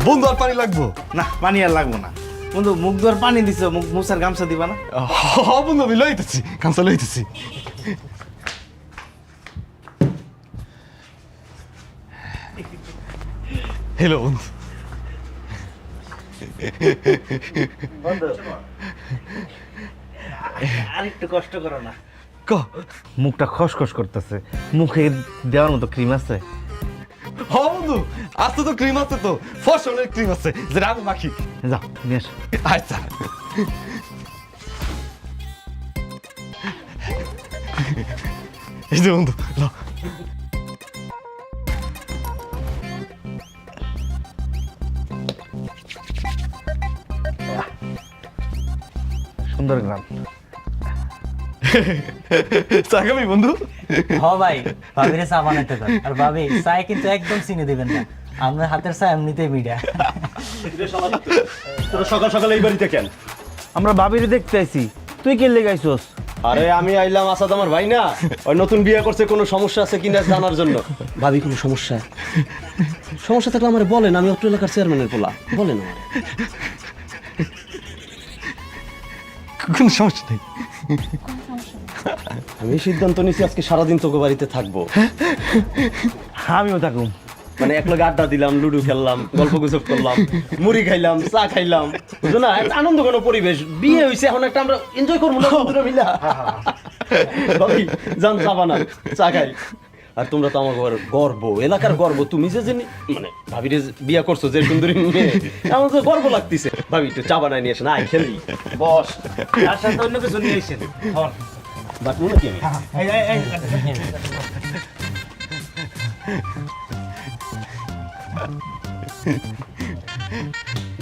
বন্ধু আর পানি লাগবো? না, পানি আর লাগবো না। বন্ধু, মুখ ধোয়ার পানি দিছ, মুখ মুছার গামছা দিবা না? বন্ধু আমি লইতেছি, গামছা লইতেছি। হ্যালো বন্ধু। আর একটু কষ্ট করো না। ক মুখটা খসখস করতেছে, মুখে দেওয়ার মতো ক্রিম আছে? হ বন্ধু, আছে তো ক্রিম, আছে তো, ফসলের ক্রিম আছে, যেটা আমি মাখি। যাও নিয়ে আসো। আচ্ছা। এই যে বন্ধু, ল। সুন্দর গ্রাম। চা খাবি বন্ধু? হ ভাই, ভাবিরে চা বানাইতে কর। আর ভাবি চায় কিন্তু একদম চিনি দিবেন না, আপনার হাতের চা এমনিতেই মিডিয়া। তোরা সকাল সকাল এই বাড়িতে কেন? আমরা ভাবিরে দেখতে আইছি, তুই কে লেগে আইছস? আরে আমি আইলাম আসাদ আমার ভাই না, ওই নতুন বিয়ে করছে, কোনো সমস্যা আছে কিনা জানার জন্য। ভাবি কোনো সমস্যা? সমস্যা থাকলে আমার বলেন, আমি অত্র এলাকার চেয়ারম্যানের পোলা, বলেন আমার। কোনো সমস্যা নেই। আমি সিদ্ধান্ত নিয়েছি আজকে সারাদিন তোকে বাড়িতে থাকবো। আমিও থাকুম। মানে এক লগে আড্ডা দিলাম, লুডু খেললাম, গল্প গুজব করলাম, মুড়ি খাইলাম, চা খাইলাম, বুঝো না? একটা আনন্দ কোনো পরিবেশ। বিয়ে হয়েছে, এখন একটা আমরা এনজয় করবো না বন্ধুরা মিলা। ভাবি যান চা বানান, চা খাই। আর তোমরা তো আমার গর্ব, এলাকার গর্ব। তুমি যে মানে ভাবিরে বিয়ে করছো, যে সুন্দরী মেয়ে, আমার তো গর্ব লাগতেছে। ভাবি একটু চা বানাই নিয়ে আসেন, আয় খেলি। বস, তার সাথে অন্য কিছু নিয়ে এসেছেন। বাট মনে কি আমি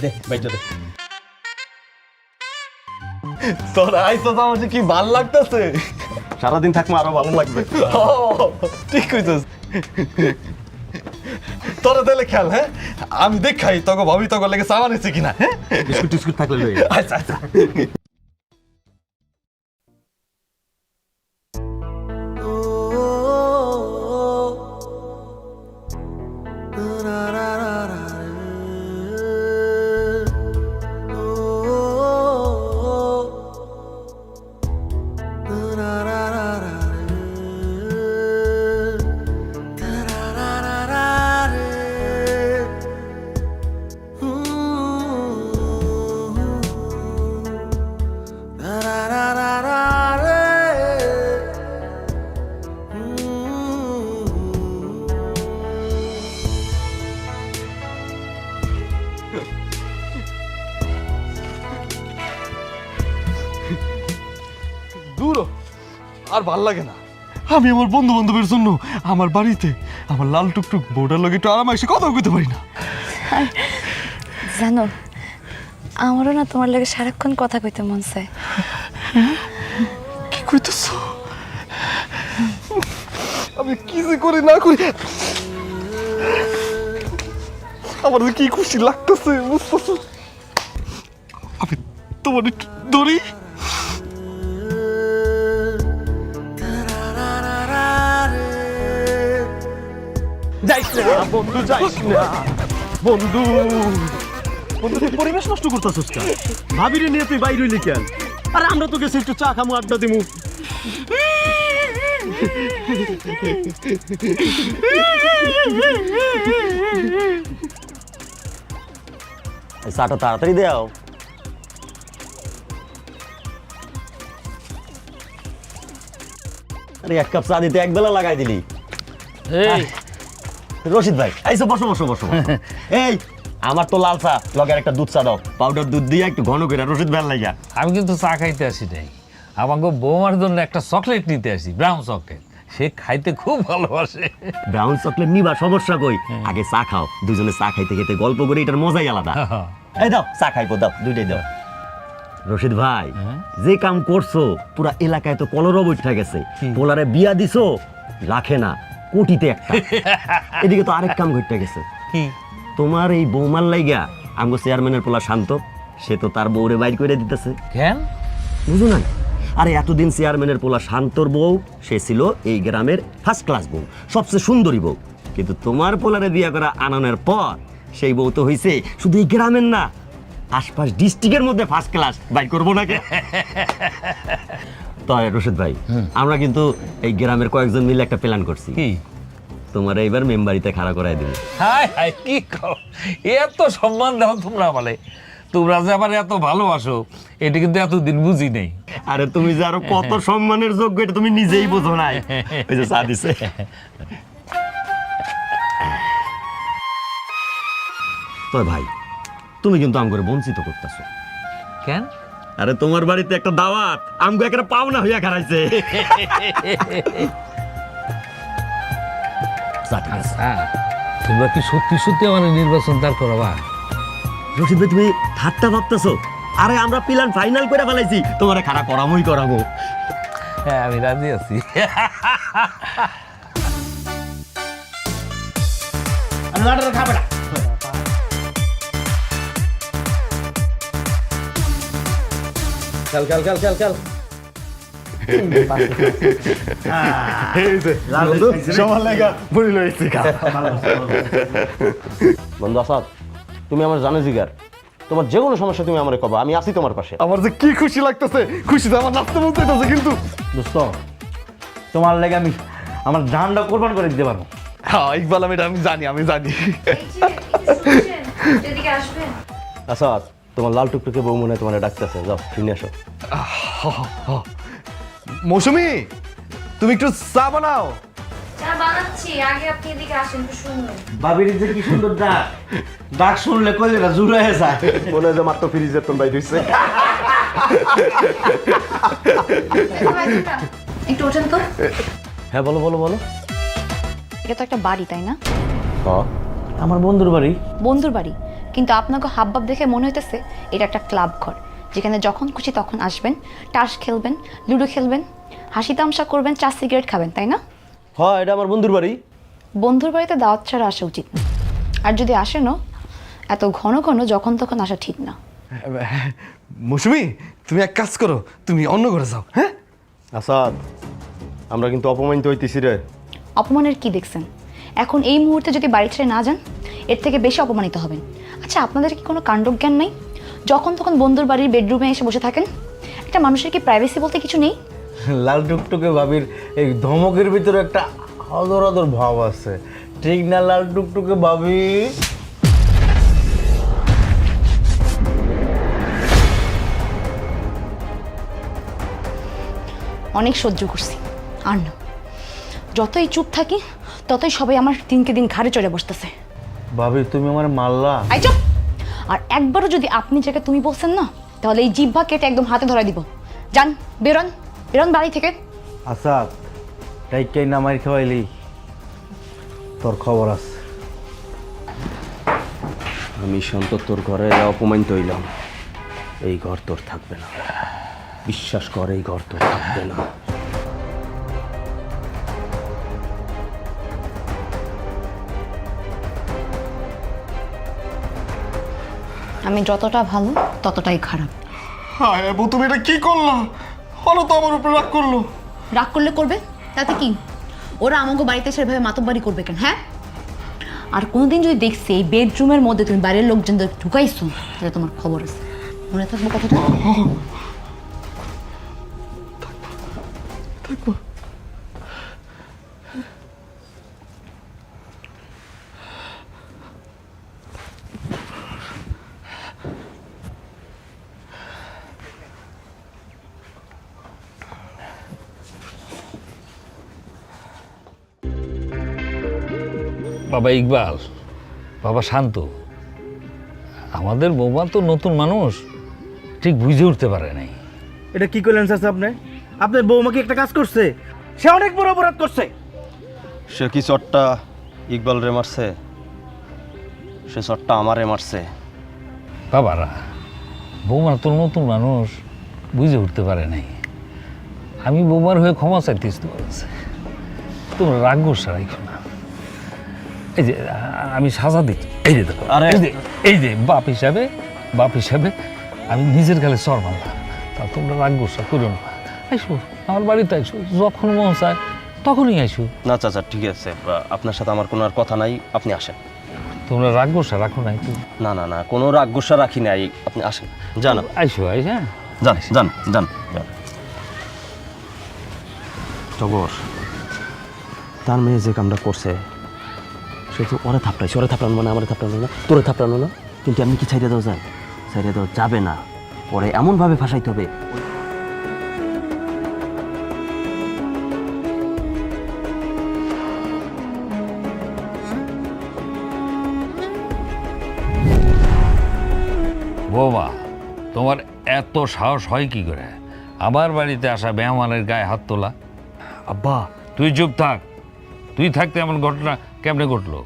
দে বাইটা দে। তোর আইসো তো আমার যে কি ভাল লাগতেছে। সারাদিন থাকবো আরো ভালো লাগবে। ঠিক কইছিস। তোরা তাহলে খেল, হ্যাঁ? আমি দেখাই তোকে ভাবি তোকে লেগে চা বানাইছে কিনা। হ্যাঁ, বিস্কুট টিস্কুট থাকলে লই। আচ্ছা আচ্ছা। দূর হ, আর ভাল লাগে না। আমি আমার বন্ধু বান্ধবের জন্য আমার বাড়িতে আমার লাল টুকটুক বোর্ডার লগে একটু আরাম এসে কথা কইতে পারি না। জানো, আমারও না তোমার লাগে সারাক্ষণ কথা কইতে মন চায়। কি কইতেছ? আমি কি যে করি না করি, আমার যে কি খুশি লাগতেছে, বুঝতেছ? আমি তোমার একটু ধরি। যাইস না বন্ধু, যাইস না বন্ধু। বন্ধু তুই পরিবেশ নষ্ট করতেছিস কেন? ভাবিরে নিয়ে তুই বাইরে হইলি কেন? আরে আমরা তো গেছি একটু চা খামু, আড্ডা দিমু। চাটা তাড়াতাড়ি দেও। আরে এক কাপ চা দিতে এক বেলা লাগাই দিলি। এই রশিদ ভাই আইসো, বসো বসো বসো। এই আমার তো লাল চা, লগের একটা দুধ চা দাও, পাউডার দুধ দিয়ে একটু ঘন করে। রশিদ ভাই লাগা। আমি কিন্তু চা খাইতে আসি নাই, আমাকে বৌমার জন্য একটা চকলেট নিতে আসি, ব্রাউন চকলেট। সে খাইতে খুব ভালোবাসে। ব্রাউন চকলেট নিবা, সমস্যা কই? আগে চা খাও, দুজনে চা খাইতে খেতে গল্প করে, এটার মজাই আলাদা। এই দাও চা খাইবো, দাও দুইটাই দাও। রশিদ ভাই যে কাম করছো, পুরা এলাকায় তো কলরব উঠে গেছে। পোলারে বিয়া দিছো, রাখে না কোটিতে একটা। এদিকে তো আরেক কাম ঘটে গেছে। কি? তোমার এই বৌমার লাইগা আমগো চেয়ারম্যানের পোলা শান্ত, সে তো তার বউরে বাইর করে দিতেছে। কেন বুঝো না? আরে এতদিন চেয়ারম্যানের পোলা শান্তর বউ, সে ছিল এই গ্রামের ফার্স্ট ক্লাস বউ, সবচেয়ে সুন্দরী বউ। কিন্তু তোমার পোলারে বিয়া করা আনানোর পর সেই বউ তো হইছে শুধু এই গ্রামের না, আশপাশ ডিস্ট্রিক্টের মধ্যে ফার্স্ট ক্লাস। বাই করবো নাকি? তাই রশিদ ভাই, আমরা কিন্তু এই গ্রামের কয়েকজন মিলে একটা প্ল্যান করছি। কি? তোমার এইবার মেম্বারিতে খাড়া করাই দিবি। হাই হাই, কি কও? এত সম্মান দাও তোমরা বলে, তোমরা যে আমার এত ভালোবাসো, এটা কিন্তু এতদিন বুঝি নেই। আরে তুমি যে আরো কত সম্মানের যোগ্য, এটা তুমি নিজেই বোঝো নাই। ওই যে চা দিছে। তবে ভাই, তুমি কিন্তু আমগরে বঞ্চিত করতেছো। কেন? আরে তোমার বাড়িতে একটা দাওয়াত আমগো একটা পাওনা হইয়া খারাইছে। তোমরা কি সত্যি সত্যি আমার নির্বাচন দাঁড় করাবা? রশিদ ভাই তুমি ঠাট্টা ভাবতেছো? আরে আমরা প্ল্যান ফাইনাল করে ফেলাইছি, তোমারে খারাপ করামই করাবো। হ্যাঁ আমি রাজি আছি। খাবে না খেল খেল খেল খেল খেল সমান লাগা বুড়ি লইছি বন্ধু আসাদ, তুমি আমার জানো জিগার, তোমার যে কোনো সমস্যা তুমি আমার কবা, আমি আছি তোমার পাশে। আমার যে কি খুশি লাগতেছে, খুশিতে আমার নাচতে বলতে হইতাছে কিন্তু। দোস্ত তোমার লেগে আমি আমার জানটা কোরবান করে দিতে পারবো। হ্যাঁ ইকবাল, আমি জানি। আসাদ, তোমার লাল টুকটুকে বউ মনে হয় তোমার ডাকতেছে, যাও ফিরে আসো। মৌসুমী, তুমি একটু চা বানাও। চা বানাচ্ছি, আগে আপনি এদিকে আসেন তো শুনুন। ভাবির যে কি সুন্দর ডাক, ডাক শুনলে কইলেরা জুড়ে যায়। মনে হয় যে মাত্র ফ্রিজের তোর বাইর হইছে। একটু ওঠেন তো। হ্যাঁ বলো বলো বলো। এটা তো একটা বাড়ি, তাই না? হ্যাঁ আমার বন্ধুর বাড়ি। বন্ধুর বাড়ি, কিন্তু আপনাকে হাবভাব দেখে মনে হইতেছে এটা একটা ক্লাব ঘর, যেখানে যখন খুশি তখন আসবেন, টাস খেলবেন, লুডো খেলবেন, হাসি তামসা করবেন, চা সিগারেট খাবেন, তাই না? হ্যাঁ, এটা আমার বন্ধুর বাড়ি। বন্ধুর বাড়িতে দাওয়াত ছাড়া আসা উচিত না, আর যদি আসেনও এত ঘন ঘন যখন তখন আসা ঠিক না। মৌসুমী, তুমি এক কাজ করো, তুমি অন্য ঘরে যাও। হ্যাঁ আসাদ, আমরা কিন্তু অপমানিত হইতেছি রে। অপমানের কি দেখছেন? এখন এই মুহূর্তে যদি বাড়ি ছেড়ে না যান, এর থেকে বেশি অপমানিত হবেন। আচ্ছা, আপনাদের কি কোনো কাণ্ডজ্ঞান নেই? যখন তখন বন্ধুর বাড়ির বেডরুমে এসে বসে থাকেন। একটা মানুষের কি প্রাইভেসি বলতে কিছু নেই? লাল টুকটুকে ভাবির এই ধমকের ভিতরে একটা আদর আদর ভাব আছে, ঠিক না লাল টুকটুকে ভাবি? অনেক সহ্য করছি, আর না। যতই চুপ থাকি ততই সবাই আমার দিনকে দিন ঘাড়ে চড়ে বসতেছে। ভাবি তুমি আমার মারলা। আই চুপ! আর একবারও যদি আপনি জায়গায় তুমি বলছেন না, তাহলে এই জিহ্বা কেটে একদম হাতে ধরা দিব। যান, বেরোন বেরোন বাড়ি থেকে। আচ্ছা, টাইকাই না মার খাওয়াইলি, তোর খবর আছে। আমি সন্তোষ তোর ঘরে অপমানিত হইলাম, এই ঘর তোর থাকবে না। বিশ্বাস কর, এই ঘর তোর থাকবে না। আমি যতটা ভালো ততটাই খারাপ। হায় বউ, তুমি এটা কি করলা? হলো তো আমার উপরে রাগ করলো। রাগ করলে করবে, তাতে কি? ওরা আমাকে বাড়িতে সেভাবে মাতব্বারি করবে কেন? হ্যাঁ, আর কোনোদিন যদি দেখছি এই বেডরুমের মধ্যে তুমি বাইরের লোকজনদের ঢুকাইছো, তাহলে তোমার খবর আছে। মনে থাকবো কথাটা? বাবা ইকবাল, বাবা শান্ত, আমাদের বৌমা তো নতুন মানুষ, ঠিক বুঝে উঠতে পারে নাই। এটা কি করলেন চাচা আপনি? আপনার বৌমা কি একটা কাজ করছে? সে অনেক বড় অপরাধ করছে। সে কি চটটা ইকবাল রে মারছে? সে চটটা আমারে মারছে। বাবারা, বৌমা তো নতুন মানুষ, বুঝে উঠতে পারে নাই। আমি বৌমার হয়ে ক্ষমা চাইতেছি তোমার কাছে, তোমরা রাগ গোসা রাখো না। এই যে আমি সাজা দিচ্ছি, এই যে দেখো, এই যে বাপ হিসাবে আমি নিজের গালে চর মারলাম। তা তোমরা রাগ গোসা করো না। আইসো আমার বাড়িতে, আইসো যখন মন চায় তখনই আইসো। না চাচা, ঠিক আছে, আপনার সাথে আমার কোনো আর কথা নাই, আপনি আসেন। তোমরা রাগ গোসা রাখো নাই তো? না না না, কোনো রাগ গোসা রাখি নাই, আপনি আসেন, যান। আইসো, হ্যাঁ যান যান যান। টগর, তার মেয়ে যে কামটা করছে, সে তো ওরে থাপড়াইছে। ওরে থাপড়ানো মানে আমার থাপড়ানো না, তোরে থাপড়ানো না। কিন্তু এমনি কি ছাইড়ে দেওয়া যায়? ছাইড়ে দেওয়া যাবে না, পরে এমনভাবে ফাঁসাইতে হবে। বৌমা, তোমার এত সাহস হয় কি করে আমার বাড়িতে আসা মেহমানের গায়ে হাত তোলা? আব্বা, তুই চুপ থাক। তুই থাকতে এমন ঘটনা কেমনে ঘটলো?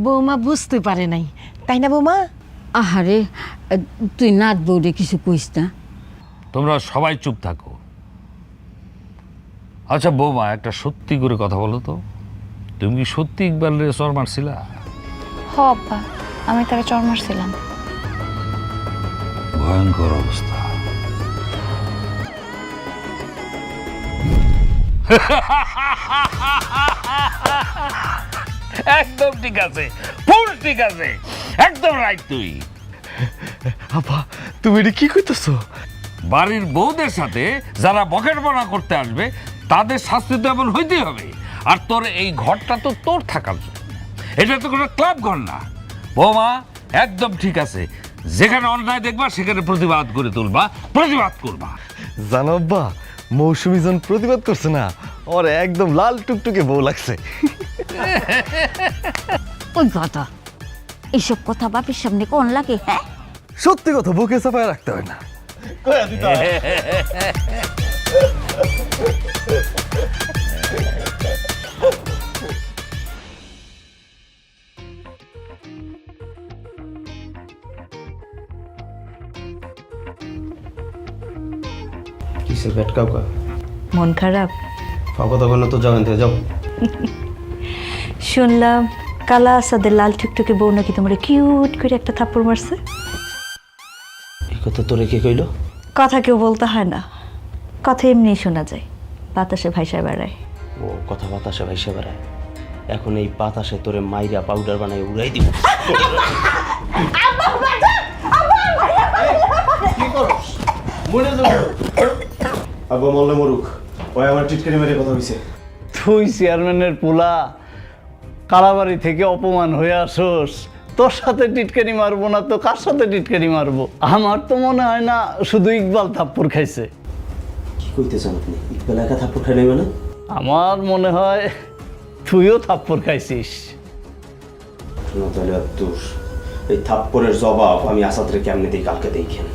বৌমা বুঝতে পারে নাই, তাই না বৌমা? আহারে, তুই নাত বউরে কিছু কইস না। তোমরা সবাই চুপ থাকো। আচ্ছা বৌমা, একটা সত্যি করে কথা বলো তো, তুমি কি সত্যি ইকবালের চর মারছিলা? হ আব্বা, আমি তারা চর মারছিলাম। ভয়ঙ্কর অবস্থা। একদম ঠিক আছে, ফুল ঠিক আছে, একদম রাইট। তুই আব্বা তুমি এটা কি কইতেছো? বাড়ির বউদের সাথে যারা বকেটপনা করতে আসবে তাদের শাস্তি তো এমন হইতেই হবে। আর তোর এই ঘরটা তো তোর থাকার জন্য, এটা তো কোনো ক্লাব ঘর না। বৌমা একদম ঠিক আছে, যেখানে অন্যায় দেখবা সেখানে প্রতিবাদ করে তুলবা, প্রতিবাদ করবা। জানো আব্বা, মৌসুমী যখন প্রতিবাদ করছে না, ওর একদম লাল টুকটুকে বউ লাগছে। ওই কথা, এইসব কথা বাপের সামনে কোন লাগে? হ্যাঁ, সত্যি কথা বুকে চাপায় রাখতে হয় না। কিসের ব্যাট কাউকা মন খারাপ? কথা বলে তো যাবেন থেকে যাও। শুনলাম কালা আসাদের লাল টুকটুকে বউ নাকি তোমরা কিউট করে একটা থাপ্পড় মারছে। এই কথা তোরে কে কইলো? কথা কেউ বলতে হয় না, কথা এমনি শোনা যায়, বাতাসে ভাইসায় বেড়ায়। ও কথা বাতাসে ভাইসে বেড়ায়। এখন এই বাতাসে তোরে মাইরা পাউডার বানাই উড়াই দিব। আব্বা মরলে মরুক, ওই আমার টিটকারি মেরে কথা হইছে। তুই চেয়ারম্যানের পোলা, কালাবাড়ি থেকে অপমান হয়ে আসোস, তোর সাথে টিটকারি মারবো না তো কার সাথে টিটকারি মারবো? আমার তো মনে হয় না শুধু ইকবাল থাপ্পড় খাইছে। কি কইতেছেন আপনি? ইকবাল একা থাপ্পড় খাই নেবে না? আমার মনে হয় তুইও থাপ্পড় খাইছিস। শোনো তাহলে আর দোষ, এই থাপ্পড়ের জবাব আমি আসাদরে কেমনে দিই কালকে দেখেন।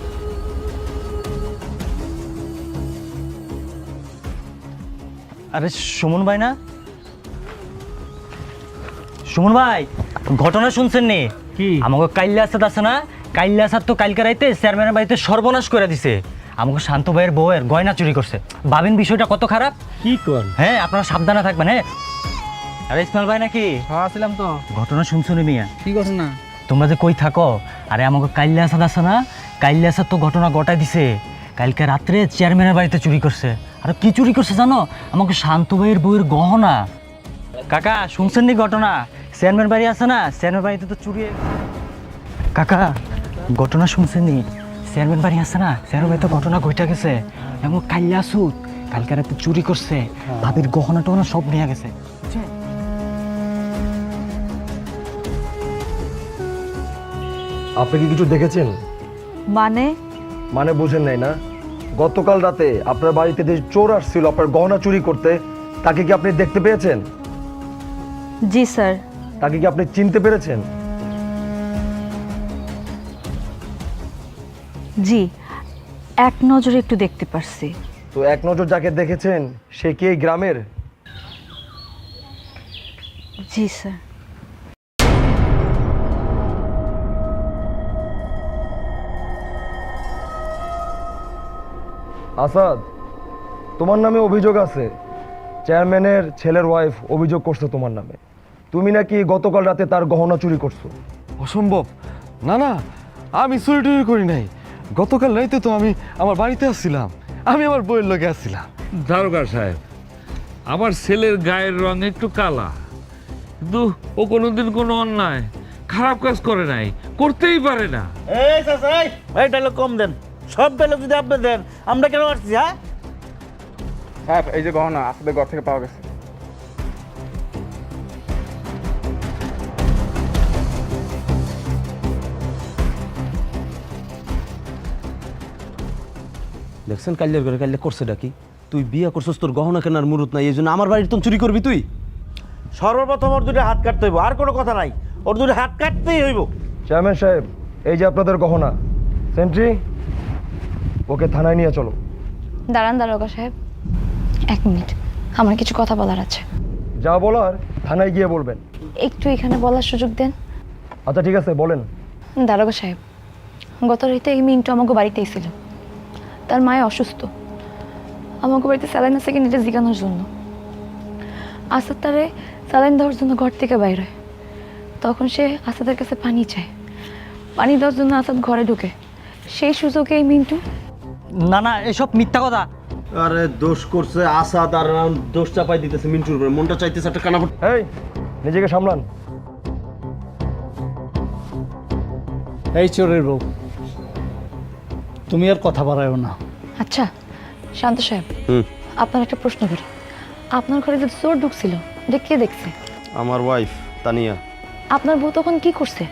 আরে সুমন ভাই না? সুমন ভাই, ঘটনা শুনছেন নি? কি আমাকে কাইল্লা আসাদ আছে না, কাইল্লা আসাদ তো কালকে রাইতে চেয়ারম্যানের বাড়িতে সর্বনাশ করে দিছে। আমাকে শান্ত ভাইয়ের বউয়ের গয়না চুরি করছে। ভাবেন বিষয়টা কত খারাপ। কি কর? হ্যাঁ, আপনারা সাবধানে থাকবেন। হ্যাঁ। আরে ইসমাইল ভাই নাকি? হ্যাঁ ছিলাম তো। ঘটনা শুনছো নি মিয়া? কি ঘটনা? তোমরা যে কই থাকো, আরে আমাকে কাইল্লা আসাদ আছে না, কাইল্লা আসাদ তো ঘটনা ঘটাই দিছে। কালকে রাত্রে চেয়ারম্যানের বাড়িতে চুরি করছে। আর কি চুরি করছে জানো? আমাকে শান্ত ভাইয়ের বউয়ের গহনা। কাকা শুনছেন নি ঘটনা? চেয়ারম্যান বাড়ি আছে না, চেয়ারম্যান বাড়িতে তো চুরি। কাকা ঘটনা শুনছেন নি? চেয়ারম্যান বাড়ি আছে না, চেয়ারম্যান বাড়িতে ঘটনা ঘটে গেছে। এমন কাইল্লা আসুত কালকে রাতে চুরি করছে, ভাবির গহনা টহনা সব নিয়ে গেছে। আপনি কি কিছু দেখেছেন? মানে বুঝেন নাই না? গতকাল রাতে আপনার বাড়িতে যে চোর আসছিল আপনার গহনা চুরি করতে, তাকে কি আপনি দেখতে পেয়েছেন? জি স্যার। তাকে কি আপনি চিনতে পেরেছেন? জি, এক নজরে একটু দেখতে পারছি। তো এক নজর যাকে দেখেছেন সে কি এই গ্রামের? জি স্যার। আসাদ, তোমার নামে অভিযোগ আছে। চেয়ারম্যানের ছেলের ওয়াইফ অভিযোগ করছে তোমার নামে। তুমি নাকি গতকাল রাতে তার গহনা চুরি করছো। অসম্ভব। না না, আমি চুরি টুরি করি নাই। গতকাল রাইতে তো আমি আমার বাড়িতে আসছিলাম, আমি আমার বইয়ের লোকে আসছিলাম। দারোগা সাহেব, আমার ছেলের গায়ের রং একটু কালা, কিন্তু ও কোনোদিন কোনো অন্যায় খারাপ কাজ করে নাই, করতেই পারে না। এই চাচা, এই ডায়লগ কম দেন। সব ডায়লগ যদি আপনি দেন, আমরা কেন আসছি? হ্যাঁ সাহেব, এই যে গহনা আসাদের ঘর থেকে পাওয়া গেছে। দেখছেন কাল্যার ঘরে কাল্লা করছে ডাকি? তুই বিয়ে করছিস, তোর গহনা কেনার মুরুত নাই, এই জন্য আমার বাড়ির তো চুরি করবি তুই? সর্বপ্রথম ওর দুটো হাত কাটতে হইব, আর কোনো কথা নাই। ওর দুটো হাত কাটতেই হইব। চেয়ারম্যান সাহেব, এই যে আপনাদের গহনা। সেন্ট্রি, ওকে থানায় নিয়ে চলো। দাঁড়ান দারোগা সাহেব, 1 মিনিট, আমার কিছু কথা বলার আছে। যা বলার থানায় গিয়ে বলবেন। একটু এখানে বলার সুযোগ দেন। আচ্ছা ঠিক আছে, বলেন। দারোগা সাহেব, গত রাতে এই মিন্টু আমাকে বাড়িতে এসেছিল। তার মায়ে অসুস্থ, আমাকে বাড়িতে স্যালাইন আছে কিনা এটা জিজ্ঞানোর জন্য। আসাদ তারে স্যালাইন দেওয়ার জন্য ঘর থেকে বাইরে হয়। তখন সে আসাদের কাছে পানি চায়, পানি দেওয়ার জন্য আসাদ ঘরে ঢুকে। সেই সুযোগে এই মিন্টু। না না, এসব মিথ্যা কথা। আরে দোষ করছে আসাদ, আর দোষ চাপাই দিতেছে মিন্টুর উপরে। মনটা চাইতেছে একটা কানাপট। এই নিজেকে সামলান। এই চোরের বউ, তুমি আর কথা বাড়ায়ও না। আচ্ছা শান্ত সাহেব, আপনার একটা প্রশ্ন করি। আপনার ঘরে যে চোর ঢুকছিল এটা কে দেখছে? আমার ওয়াইফ তানিয়া। আপনার বউ তখন কি করছে?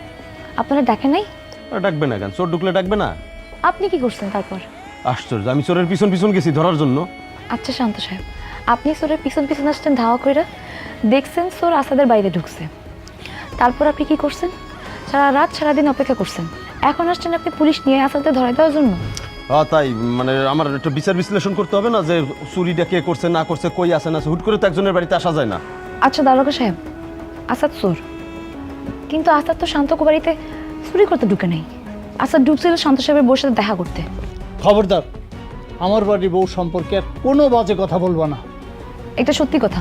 আপনারা ডাকে নাই? ডাকবে না কেন? চোর ঢুকলে ডাকবে না? আপনি কি করছেন তারপর? আশ্চর্য, আমি চোরের পিছন পিছন গেছি ধরার জন্য। আচ্ছা শান্ত সাহেব, আপনি চোরের পিছন পিছন আসছেন ধাওয়া কইরা, দেখছেন চোর আসাদের বাইরে ঢুকছে, তারপর আপনি কি করছেন? সারা রাত সারাদিন অপেক্ষা করছেন, এখন আসছেন আপনি পুলিশ নিয়ে আসাদকে ধরাই দেওয়ার জন্য। হ্যাঁ তাই, মানে আমার একটু বিচার বিশ্লেষণ করতে হবে না যে চুরিটা কে করছে না করছে, কই আছে না আছে। হুট করে তো একজনের বাড়িতে আসা যায় না। আচ্ছা দারোগা সাহেব, আসাদ চোর, কিন্তু আসাদ তো শান্তকে বাড়িতে চুরি করতে ঢুকে নাই। আসাদ ঢুকছিল শান্ত সাহেবের বউর সাথে দেখা করতে। খবরদার, আমার বাড়ির বউ সম্পর্কে আর কোনো বাজে কথা বলবো না। এটা সত্যি কথা,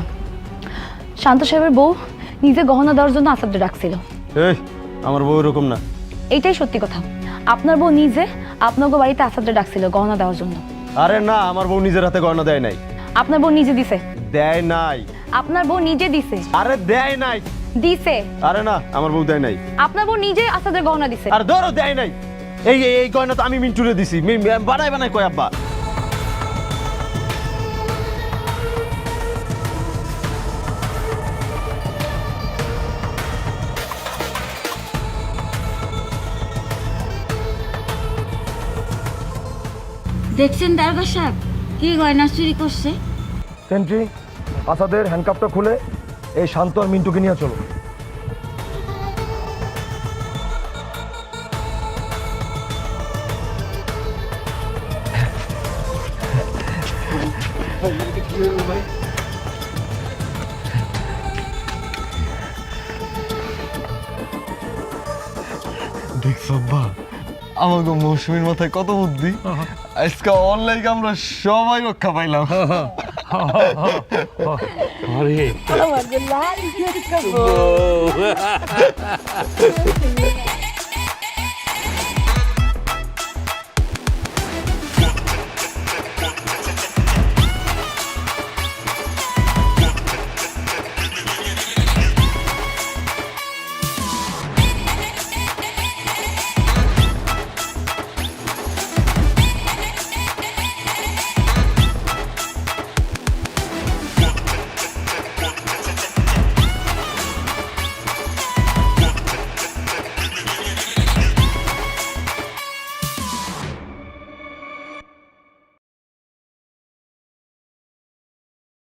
শান্ত সাহেবের বউ নিজে গহনা দেওয়ার জন্য আসাদকে ডাকছিল। এই আমার বউ এরকম না। এইটাই সত্যি কথা, আপনার বউ নিজে আপনাকে বাড়িতে আসাদকে ডাকছিল গহনা দেওয়ার জন্য। আরে না, আমার বউ নিজের হাতে গয়না দেয় নাই। আপনার বউ নিজে দিছে। দেয় নাই। আপনার বউ নিজে দিছে। আরে দেয় নাই। দিছে। আরে না, আমার বউ দেয় নাই। আপনার বউ নিজে আসাদের গহনা দিছে। আর ধরো দেয় নাই। এই এই গয়না তো আমি মিন্টুরে দিছি। বানাই বানাই কয় আব্বা। দেখছেন দারোগা সাহেব কি গয়না চুরি করছে? সেন্ট্রি, আসাদের হ্যান্ডকাপটা খুলে এই শান্ত আর মিন্টুকে নিয়ে চলো। দেখছ আব্বা, আমাকে মৌসুমীর মাথায় কত বুদ্ধি। আজকে অনলাইন আমরা সবাই রক্ষা পাইলাম। আরে